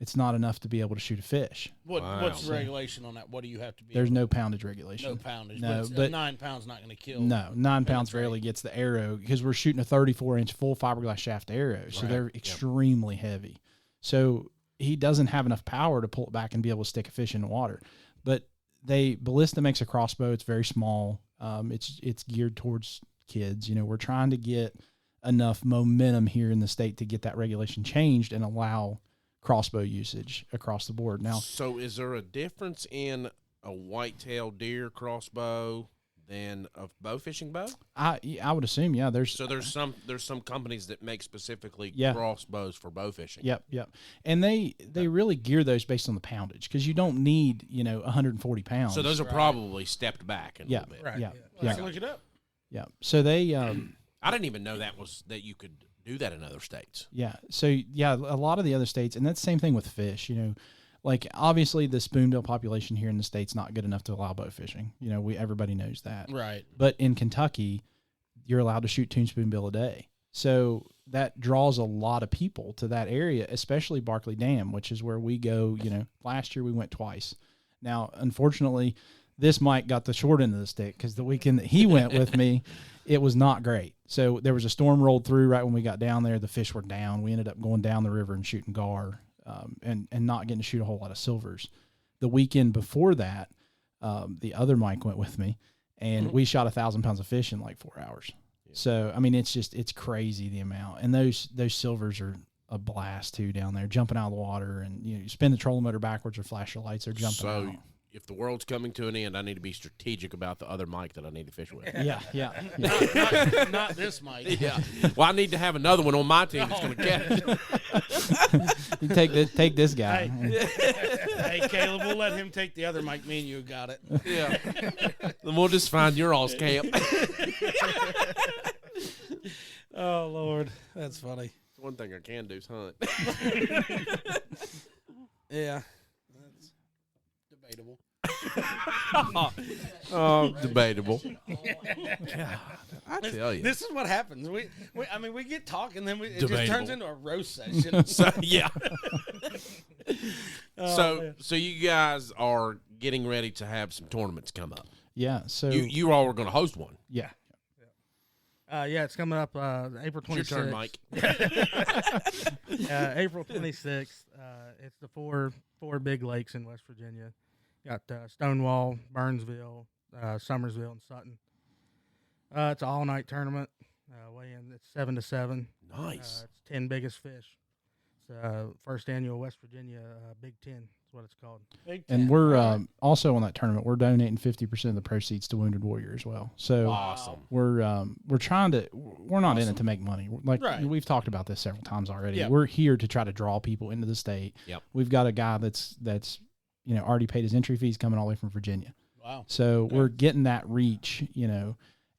It's not enough to be able to shoot a fish.
What's the regulation on that? What do you have to be?
There's no poundage regulation.
No poundage.
No,
but 9 pounds not going to kill.
No, 9 pounds
That's right.
rarely gets the arrow because we're shooting a 34-inch full fiberglass shaft arrow, so
Right.
they're extremely heavy. So he doesn't have enough power to pull it back and be able to stick a fish in the water. But Ballista makes a crossbow. It's very small. It's geared towards kids. We're trying to get enough momentum here in the state to get that regulation changed and allow crossbow usage across the board. Now,
So is there a difference in a whitetail deer crossbow than a bow fishing bow?
I would assume, yeah. There's
some companies that make specifically
Yeah.
crossbows for bow fishing.
Yep. And they really gear those based on the poundage because you don't need 140 pounds.
So those are probably stepped back a
Yeah.
little bit.
Right.
Yeah.
Let's
Yeah.
look it up.
Yeah. So they
I didn't even know that you could do that in other states.
Yeah. So yeah, a lot of the other states, and that's the same thing with fish. Like obviously the spoonbill population here in the state's not good enough to allow bow fishing. Everybody knows that.
Right.
But in Kentucky, you're allowed to shoot 2 spoonbill a day. So that draws a lot of people to that area, especially Barkley Dam, which is where we go. Last year we went twice. Now, unfortunately, this Mike got the short end of the stick because the weekend that he went with me, it was not great. So there was a storm rolled through right when we got down there. The fish were down. We ended up going down the river and shooting gar and not getting to shoot a whole lot of silvers. The weekend before that, the other Mike went with me, and we shot 1,000 pounds of fish in like 4 hours. Yeah. So, I mean, it's crazy the amount. And those silvers are a blast too down there, jumping out of the water, and you spin the trolling motor backwards or flash the lights, they're jumping out.
If the world's coming to an end, I need to be strategic about the other mic that I need to fish with.
Yeah.
Not this Mike.
Yeah. Well, I need to have another one on my team that's going to catch.
You take this guy.
Hey, Caleb, we'll let him take the other Mike. Me and you got it.
Yeah. Then we'll just find your all's camp.
Oh, Lord. That's funny.
One thing I can do is hunt.
Yeah. That's debatable.
Debatable. God, I tell you.
This is what happens. We get talking, then it just
Debatable.
turns into a roast session.
So, yeah.
Man.
So you guys are getting ready to have some tournaments come up.
Yeah. So
You all were going to host one.
yeah.
Yeah, it's coming up April 26th.
It's your turn, Mike.
April 26th. It's the four big lakes in West Virginia. Got Stonewall, Burnsville, Summersville, and Sutton. It's an all-night tournament. Weigh-in, it's 7 to 7.
Nice.
It's 10 biggest fish. It's first annual West Virginia Big Ten That's what it's called.
And we're also on that tournament. We're donating 50% of the proceeds to Wounded Warrior as well. So
Awesome.
we're trying to. We're not in it to make money. Like
Right.
we've talked about this several times already.
Yep.
We're here to try to draw people into the state.
Yep.
We've got a guy that's already paid his entry fees coming all the way from Virginia.
Wow.
So we're getting that reach,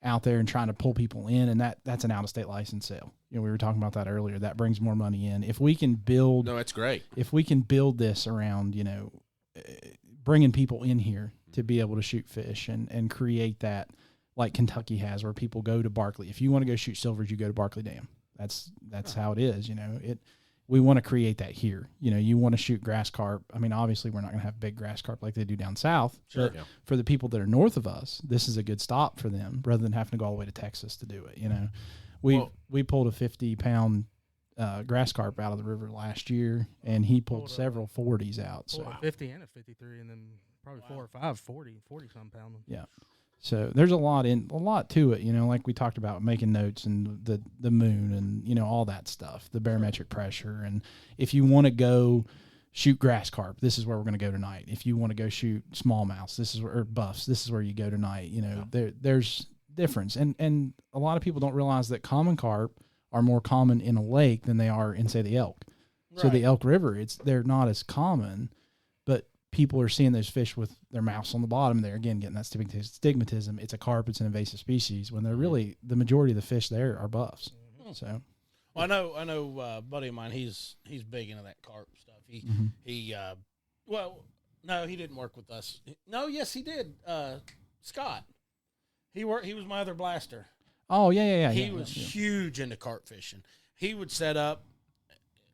out there and trying to pull people in, and that's an out-of-state license sale. We were talking about that earlier. That brings more money in. If we can build,
No, that's great.
if we can build this around, bringing people in here to be able to shoot fish and create that like Kentucky has, where people go to Barkley. If you want to go shoot silvers, you go to Barkley Dam. That's how it is. We want to create that here. You want to shoot grass carp. I mean, obviously we're not going to have big grass carp like they do down south.
Sure.
But for the people that are north of us, this is a good stop for them rather than having to go all the way to Texas to do it. We pulled a 50-pound grass carp out of the river last year, and he pulled several 40s out. So
50 and a 53, and then probably 4 or 5 40-some pound.
yeah. So there's a lot to it, like we talked about, making notes and the moon and, all that stuff, the barometric pressure. And if you want to go shoot grass carp, this is where we're going to go tonight. If you want to go shoot smallmouths, or buffs, this is where you go tonight. There's difference. And a lot of people don't realize that common carp are more common in a lake than they are in, say, the elk. Right. So the Elk River, they're not as common, but people are seeing those fish with their mouths on the bottom. They're, again, getting that stigmatism. It's a carp. It's an invasive species, when they're really, the majority of the fish there are buffs. Mm-hmm. So,
well, I know a buddy of mine, he's big into that carp stuff. No, he didn't work with us. No, yes, he did. Scott. He was my other blaster.
Oh, yeah.
He was huge into carp fishing. He would set up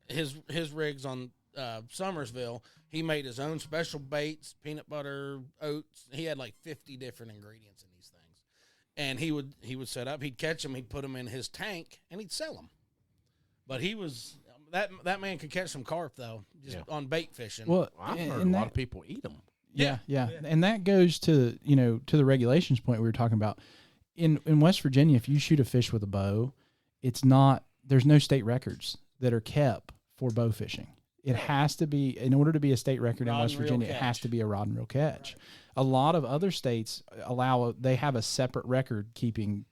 his rigs on Summersville. He made his own special baits, peanut butter, oats. He had like 50 different ingredients in these things. And he would set up, he'd catch them, he'd put them in his tank, and he'd sell them. But he was that man could catch some carp though, just on bait fishing.
Well,
I've heard a lot of people eat them.
Yeah. And that goes to, to the regulations point we were talking about. In West Virginia, if you shoot a fish with a bow, there's no state records that are kept for bow fishing. It has to be, in order to be a state record in West Virginia, it has to be a rod and reel catch. Right. A lot of other states they have a separate record keeping,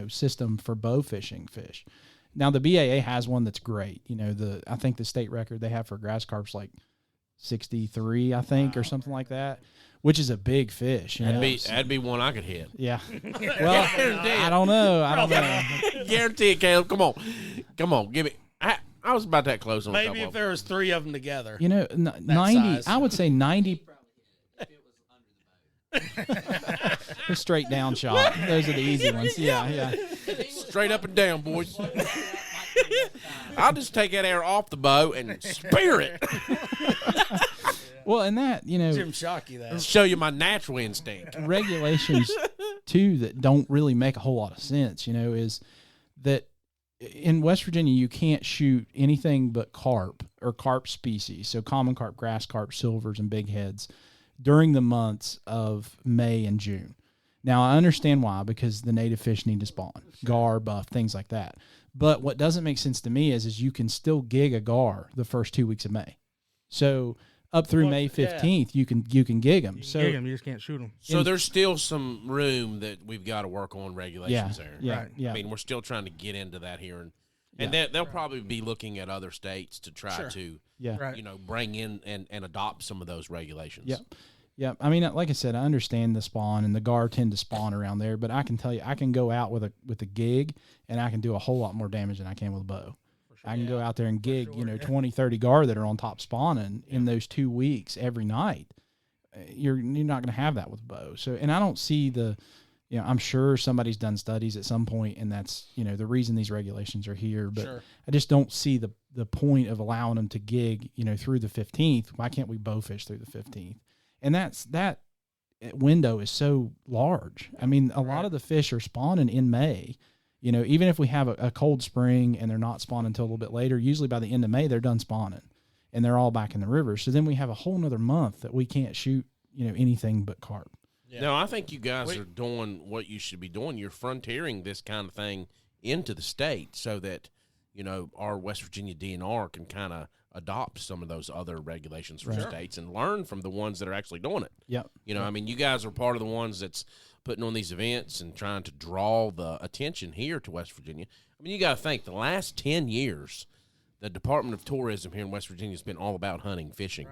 system for bow fishing fish. Now the BAA has one that's great. I think the state record they have for grass carp's like 63, I think, or something like that, which is a big fish.
That'd be one I could hit.
Yeah. Well, I don't know.
Guarantee it, Caleb. Come on, give me. I was about that close on
maybe
a couple
if there was 3 of them together.
90.
Size.
I would say 90. A straight down shot. Those are the easy ones. Yeah.
Straight up and down, boys. I'll just take that air off the bow and spear it.
Well, and that,
Jim Shockey, that
show you my natural instinct.
Regulations too that don't really make a whole lot of sense, is that in West Virginia you can't shoot anything but carp or carp species, so common carp, grass carp, silvers, and big heads during the months of May and June. Now, I understand why, because the native fish need to spawn, gar, buff, things like that. But what doesn't make sense to me is you can still gig a gar the first 2 weeks of May. So up through May 15th, you can gig them.
You just can't shoot them.
So there's still some room that we've got to work on regulations there.
Yeah.
I mean, we're still trying to get into that here, and they'll probably be looking at other states to try to, bring in and adopt some of those regulations.
Yeah. I mean, like I said, I understand the spawn, and the gar tend to spawn around there, but I can tell you, I can go out with a gig, and I can do a whole lot more damage than I can with a bow. I can go out there and gig, 20, 30 gar that are on top spawning in those 2 weeks every night. You're not going to have that with bow. So, and I don't see I'm sure somebody's done studies at some point, and that's, the reason these regulations are here. But I just don't see the point of allowing them to gig, through the 15th. Why can't we bow fish through the 15th? And that window is so large. I mean, a lot of the fish are spawning in May. Even if we have a cold spring and they're not spawning until a little bit later, usually by the end of May, they're done spawning and they're all back in the river. So then we have a whole nother month that we can't shoot, anything but carp.
Yeah. No, I think you guys are doing what you should be doing. You're frontiering this kind of thing into the state so that, our West Virginia DNR can kind of adopt some of those other regulations from states and learn from the ones that are actually doing it.
Yep.
You know, I mean, you guys are part of the ones that's putting on these events and trying to draw the attention here to West Virginia. I mean, you got to think the last 10 years, the Department of Tourism here in West Virginia has been all about hunting, fishing,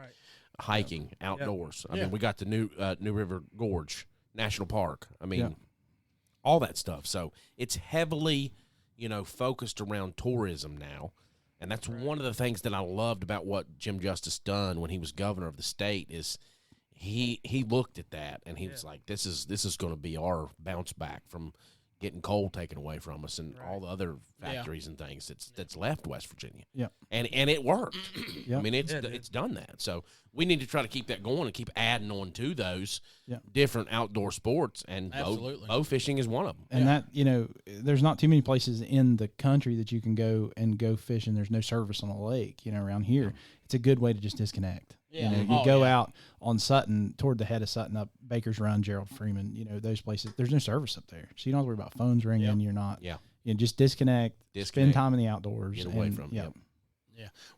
hiking, outdoors. I mean, we got the New River Gorge National Park. I mean, all that stuff. So it's heavily, you know, focused around tourism now. And that's one of the things that I loved about what Jim Justice done when he was governor of the state is he looked at that and he was like, this is going to be our bounce back from getting coal taken away from us and all the other factories and things that's left West Virginia.
Yeah.
And it worked. I mean, it's done that. So we need to try to keep that going and keep adding on to those different outdoor sports, and bow fishing is one of them.
And that, you know, there's not too many places in the country that you can go fish and there's no service on a lake, you know, around here. It's a good way to just disconnect.
Yeah.
You know, you go out on Sutton, toward the head of Sutton, up Baker's Run, Gerald Freeman, you know, those places, there's no service up there. So you don't have to worry about phones ringing. You're not, you know, just disconnect, spend time in the outdoors.
Get away from
Yeah.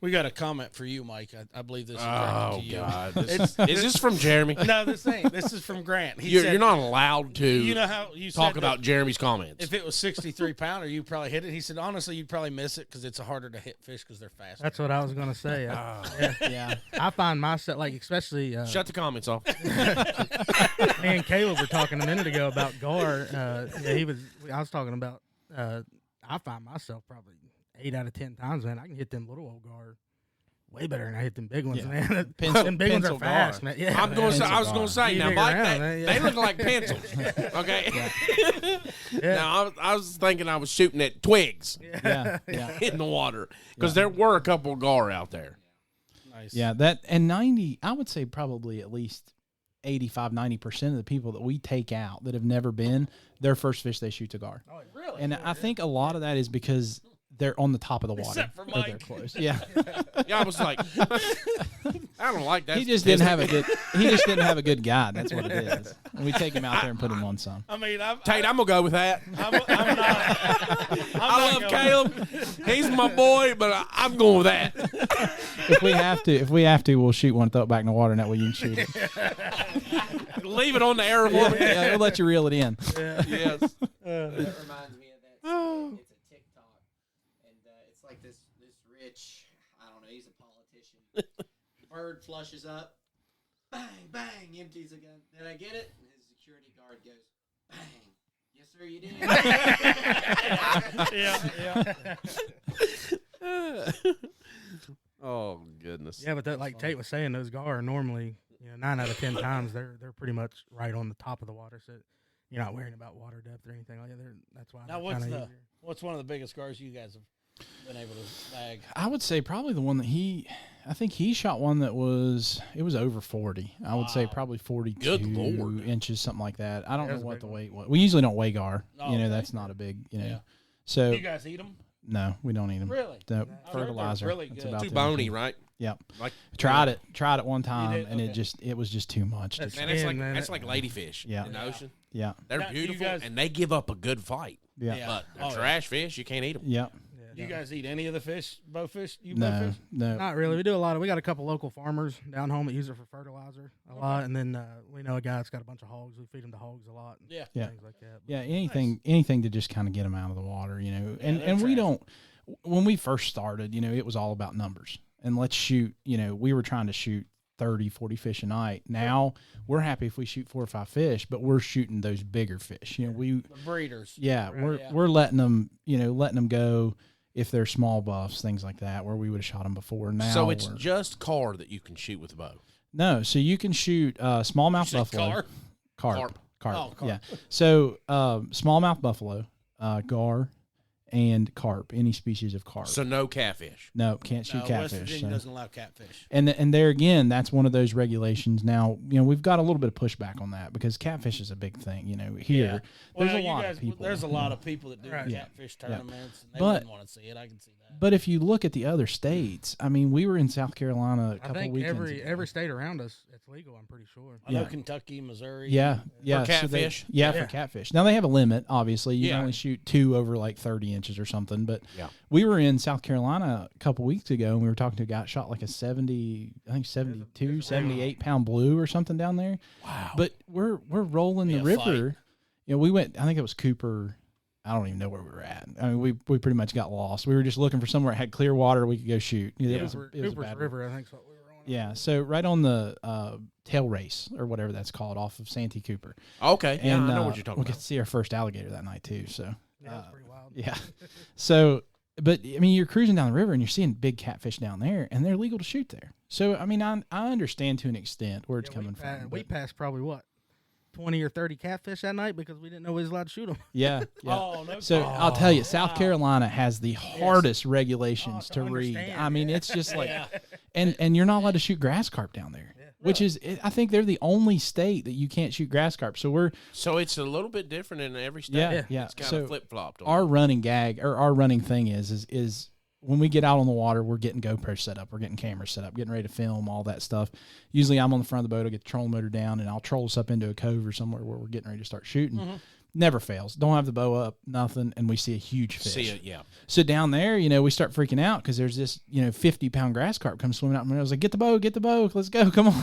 We got a comment for you, Mike. I believe this is directed to you.
God. Is this from Jeremy?
No, this ain't. This is from Grant.
You're not allowed to
you know how you
talk
said
about Jeremy's comments.
if it was 63 pounder, you probably hit it. He said, honestly, you'd probably miss it because it's harder to hit fish because they're faster.
That's what I was gonna say.
Yeah.
I find myself like, especially
Shut the comments off.
me and Caleb were talking a minute ago about gar. I was talking about. I find myself probably 8 out of 10 times, man, I can hit them little old gar way better than I hit them big ones, man. Them big ones are fast, man. Yeah,
I was going to say, now, Mike, they look like pencils. Okay? Now, I was thinking I was shooting at twigs in the water because there were a couple of gar out there.
Nice.
Yeah, that, and 90, I would say probably at least 85-90% of the people that we take out that have never been, their first fish they shoot's a gar.
Oh, really?
And I think a lot of that is because they're on the top of the water.
Except for
or they're
Mike.
close. Yeah.
Yeah, I was like, I don't like that.
He just didn't have a good. He just didn't have a good guide. That's what it is. And we take him out there and put him on some.
I mean,
Tate, I'm gonna go with that.
I'm not.
I love Caleb. He's my boy, but I'm going with that.
If we have to, we'll shoot one, throw it back in the water, and that way you can shoot it.
Leave it on the air for me.
Yeah, we'll let you reel it in.
Yes.
That reminds me of that. It's a TikTok, and it's like this rich, I don't know, he's a politician. Bird flushes up, bang, bang, empties a gun. Did I get it? And his security guard goes, bang. Yes, sir, you did.
Oh goodness.
Yeah, but that, like Tate was saying, those gar are normally, 9 out of 10 times they're pretty much right on the top of the water, so you're not worrying about water depth or anything like that. That's why.
Now, what's one of the biggest gars you guys have been able to bag?
I would say probably the one that I think he shot one that was over 40. I would say probably 42
Good Lord.
inches, something like that. I don't know what the weight was. We usually don't weigh gar.
Oh, okay.
that's not a big,
Yeah.
So
Do you guys eat them?
no, we don't eat them.
Really?
No,
I heard they're
fertilizer.
really
That's
good.
about
Too
the
bony,
only thing.
right?
Yep.
Like
Tried it one time,
did?
and
Okay.
it was just too much.
Man,
Man,
that's like ladyfish
Yeah.
in the ocean.
Yeah.
They're
Now, do you
beautiful,
guys-
and they give up a good fight.
Yeah.
Yeah.
But they're
Oh, yeah.
trash fish. You can't eat them.
Yeah.
Do you guys eat any of the fish, bowfish? You
No.
bowfish?
No.
Not really. We do a lot of. We got a couple local farmers down home that use it for fertilizer a lot, and then we know a guy that's got a bunch of hogs. We feed him to hogs a lot. And
Yeah.
Yeah.
things like that.
Yeah, anything to just kind of get them out of the water, and
they're
we
trash.
don't. When we first started, it was all about numbers, and let's shoot. We were trying to shoot 30, 40 fish a night. Now we're happy if we shoot 4 or 5 fish, but we're shooting those bigger fish. The
breeders.
We're letting them go if they're small buffs, things like that, where we would have shot them before. Now,
So it's just car that you can shoot with a bow.
no. So you can shoot smallmouth buffalo,
Carp.
carp.
Oh, carp.
Yeah. So smallmouth buffalo, gar, and carp. Any species of carp.
So no catfish.
No, can't shoot
West
catfish.
Virginia
So.
doesn't allow catfish.
And there again, that's one of those regulations. Now, we've got a little bit of pushback on that because catfish is a big thing. Here, there's a lot of people.
There's a lot of people that do
Right.
Yeah.
catfish tournaments. And they
But-
wouldn't want to see it. I can see that.
But if you look at the other states, I mean, we were in South Carolina a couple
I think
weekends ago.
every state around us, it's legal. I'm pretty sure.
I know Kentucky, Missouri.
Yeah.
For catfish?
For catfish. Now, they have a limit, obviously. You
Yeah.
can only shoot 2 over like 30 inches or something. But
Yeah.
we were in South Carolina a couple weeks ago, and we were talking to a guy that shot like a 72, 78 pound blue or something down there.
Wow.
But we're rolling the river. You know, we went, I think it was Cooper. I don't even know where we were at. I mean, we pretty much got lost. We were just looking for somewhere that had clear water we could go shoot. It was a
Cooper's
bad
River, I think is what we were on.
Yeah, so right on the tail race or whatever that's called off of Santee Cooper.
Okay, yeah,
And,
I know what you're talking
we
about.
got to see our first alligator that night too. So
Yeah, that's pretty wild.
yeah, so but I mean, you're cruising down the river and you're seeing big catfish down there, and they're legal to shoot there. So I mean, I understand to an extent where it's coming from.
We
but-
passed probably what 20 or 30 catfish that night because we didn't know we was allowed to shoot them.
Yeah, yeah.
Oh, no.
So I'll tell you, South
wow.
Carolina has the hardest regulations
Oh,
to
to
read.
understand,
I mean,
yeah.
it's just like,
Yeah.
and you're not allowed to shoot grass carp down there, which is, I think they're the only state that you can't shoot grass carp. So we're
So it's a little bit different in every state.
yeah.
It's kind
So
of flip-flopped.
our running gag or our running thing is when we get out on the water, we're getting GoPro set up, we're getting cameras set up, getting ready to film all that stuff. Usually I'm on the front of the boat, I'll get the trolling motor down, and I'll troll us up into a cove or somewhere where we're getting ready to start shooting. Never fails. Don't have the bow up, nothing, and we see a huge fish.
See it, yeah.
So down there, we start freaking out because there's this, 50-pound grass carp comes swimming out. And I was like, get the bow, let's go, come on.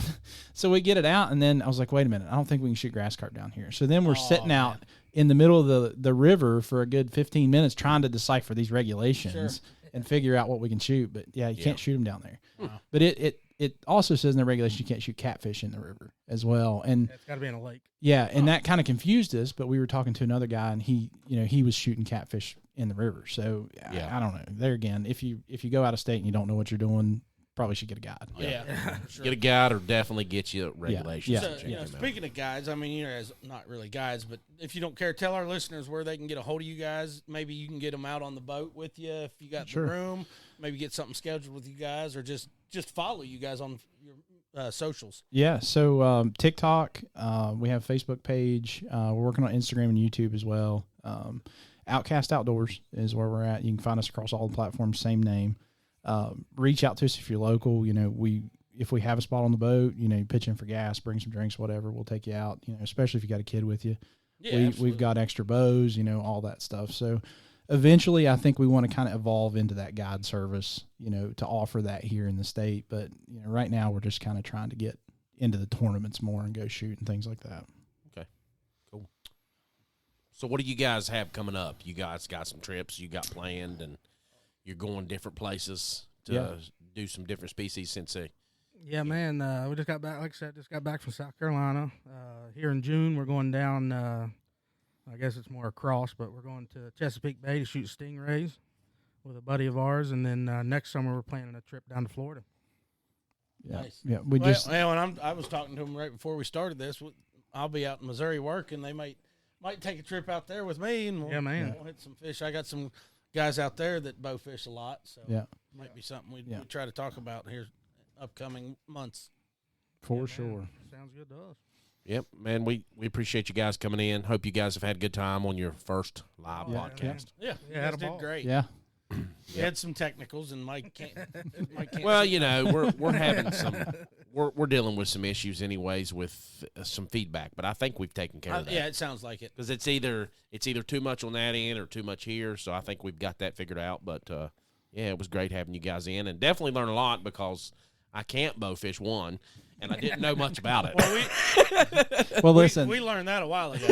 So we get it out, and then I was like, wait a minute, I don't think we can shoot grass carp down here. So then we're sitting out in the middle of the river for a good 15 minutes trying to decipher these regulations and figure out what we can shoot. But yeah, you can't shoot them down there. But it also says in the regulations you can't shoot catfish in the river as well. And
It's got to be in a lake.
yeah, and that kind of confused us, but we were talking to another guy, and he was shooting catfish in the river. So
Yeah.
I don't know. There again, if you go out of state and you don't know what you're doing, probably should get a guide.
Yeah.
Get a guide or definitely get you regulations.
Yeah.
So,
and check them out.
speaking of guides, I mean, as not really guides, but if you don't care, tell our listeners where they can get a hold of you guys. Maybe you can get them out on the boat with you if you got
Sure.
the room. Maybe get something scheduled with you guys, or just follow you guys on your socials.
Yeah, so TikTok, we have a Facebook page. We're working on Instagram and YouTube as well. Outcast Outdoors is where we're at. You can find us across all the platforms, same name. Reach out to us if you're local. If we have a spot on the boat, pitch in for gas, bring some drinks, whatever. We'll take you out. Especially if you got a kid with you.
Yeah,
We've got extra bows, all that stuff. So eventually, I think we want to kind of evolve into that guide service, to offer that here in the state. But right now we're just kind of trying to get into the tournaments more and go shoot and things like that.
Okay, cool. So what do you guys have coming up? You guys got some trips you got planned, and you're going different places to do some different species since
Yeah, man. We just got back. Like I said, just got back from South Carolina. Here in June, we're going down. I guess it's more across, but we're going to Chesapeake Bay to shoot stingrays with a buddy of ours, and then next summer we're planning a trip down to Florida.
Yeah,
Nice.
yeah.
And I was talking to them right before we started this. I'll be out in Missouri working. They might take a trip out there with me, and
Yeah, man.
we'll hit some fish. I got some guys out there that bow fish a lot, so
Yeah.
might be something we'd
Yeah.
try to talk about here upcoming months.
For
Yeah,
sure.
man. Sounds good to us.
Yep, man, we appreciate you guys coming in. Hope you guys have had a good time on your first live
Yeah,
podcast.
Yeah, you
had
guys
a
did
ball.
great.
Yeah.
We had some technicals, and Mike can't.
Well, we're having some we're dealing with some issues anyways with some feedback, but I think we've taken care of that.
Yeah, it sounds like it.
Because it's either too much on that end or too much here, so I think we've got that figured out. But yeah, it was great having you guys in, and definitely learn a lot because I can't bowfish one, and I didn't know much about it.
Well, listen,
We learned that a while ago.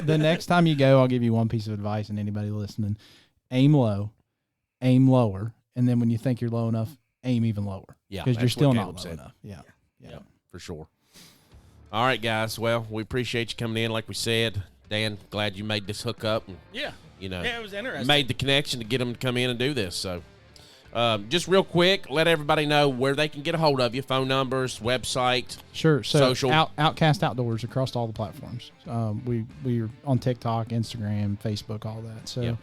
the next time you go, I'll give you one piece of advice, and anybody listening, aim low, aim lower, and then when you think you're low enough, aim even lower.
Yeah,
because you're
that's
still
what
not
Caleb
low
said.
enough. Yeah.
Yeah, for sure. All right, guys. Well, we appreciate you coming in. Like we said, Dan, glad you made this hookup. And,
Yeah, it was interesting.
made the connection to get them to come in and do this. So, just real quick, let everybody know where they can get a hold of you, phone numbers, website.
Sure. So
Social.
Outcast Outdoors across all the platforms. We're on TikTok, Instagram, Facebook, all that. So
Yep.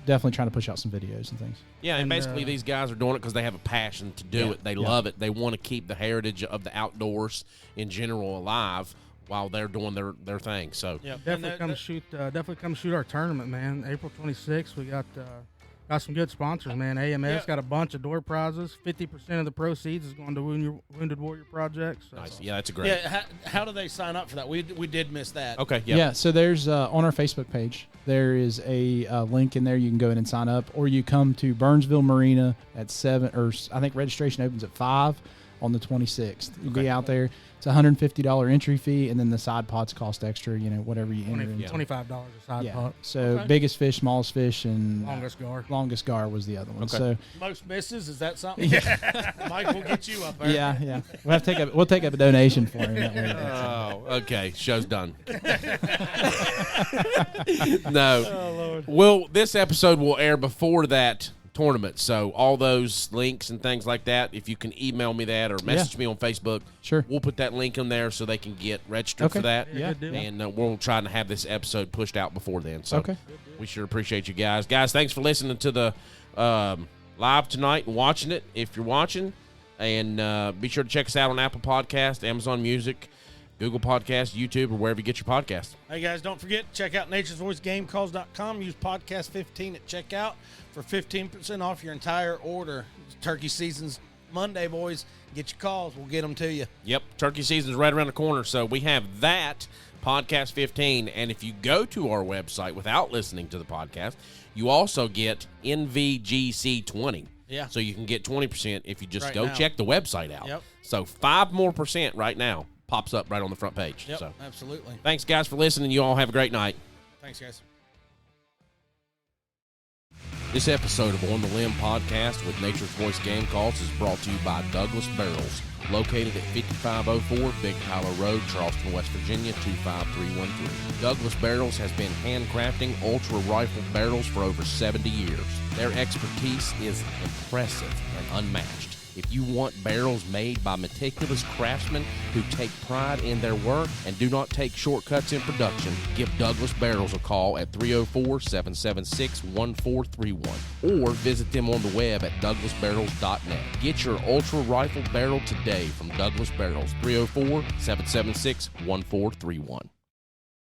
definitely trying to push out some videos and things.
Yeah, and basically these guys are doing it because they have a passion to do it. They love it. They want to keep the heritage of the outdoors in general alive while they're doing their thing. So,
Yep.
Definitely come shoot our tournament, man. April 26th, we got Got some good sponsors, man. AMS got a bunch of door prizes. 50% of the proceeds is going to Wounded Warrior Project. So.
Nice. Yeah, that's a great.
Yeah, how do they sign up for that? We did miss that.
Okay.
Yeah. So there's on our Facebook page, there is a link in there. You can go in and sign up, or you come to Burnsville Marina at 7, or I think registration opens at 5 on the 26th. You'll be out there. It's $150 entry fee, and then the side pots cost extra. Whatever you enter into.
$25 a side pot.
So biggest fish, smallest fish, and
longest gar
was the other one.
Okay.
So
most misses, is that something? Mike, we'll get you up there.
Yeah. We'll take up a donation for him. That way.
Oh, okay. Show's done. No. Oh, Lord. Well, this episode will air before that tournament, so all those links and things like that, if you can email me that or message me on Facebook,
sure,
we'll put that link in there so they can get registered for that. And we'll try to have this episode pushed out before then. So we sure appreciate you guys. Thanks for listening to the live tonight and watching it if you're watching, and be sure to check us out on Apple Podcast, Amazon Music, Google Podcasts, YouTube, or wherever you get your podcasts.
Hey, guys, don't forget, check out naturesvoicegamecalls.com. Use podcast 15 at checkout for 15% off your entire order. Turkey season's Monday, boys. Get your calls. We'll get them to you.
Yep, turkey season's right around the corner, so we have that, podcast 15. And if you go to our website without listening to the podcast, you also get NVGC 20.
Yeah.
So you can get 20% if you just
Right
go
now.
check the website out.
Yep.
So 5% more right now pops up right on the front page.
Yep,
So
absolutely.
thanks, guys, for listening. You all have a great night.
Thanks, guys.
This episode of On the Limb podcast with Nature's Voice Game Calls is brought to you by Douglas Barrels, located at 5504 Big Tyler Road, Charleston, West Virginia, 25313. Douglas Barrels has been handcrafting ultra rifle barrels for over 70 years. Their expertise is impressive and unmatched. If you want barrels made by meticulous craftsmen who take pride in their work and do not take shortcuts in production, give Douglas Barrels a call at 304-776-1431 or visit them on the web at douglasbarrels.net. Get your ultra rifle barrel today from Douglas Barrels, 304-776-1431.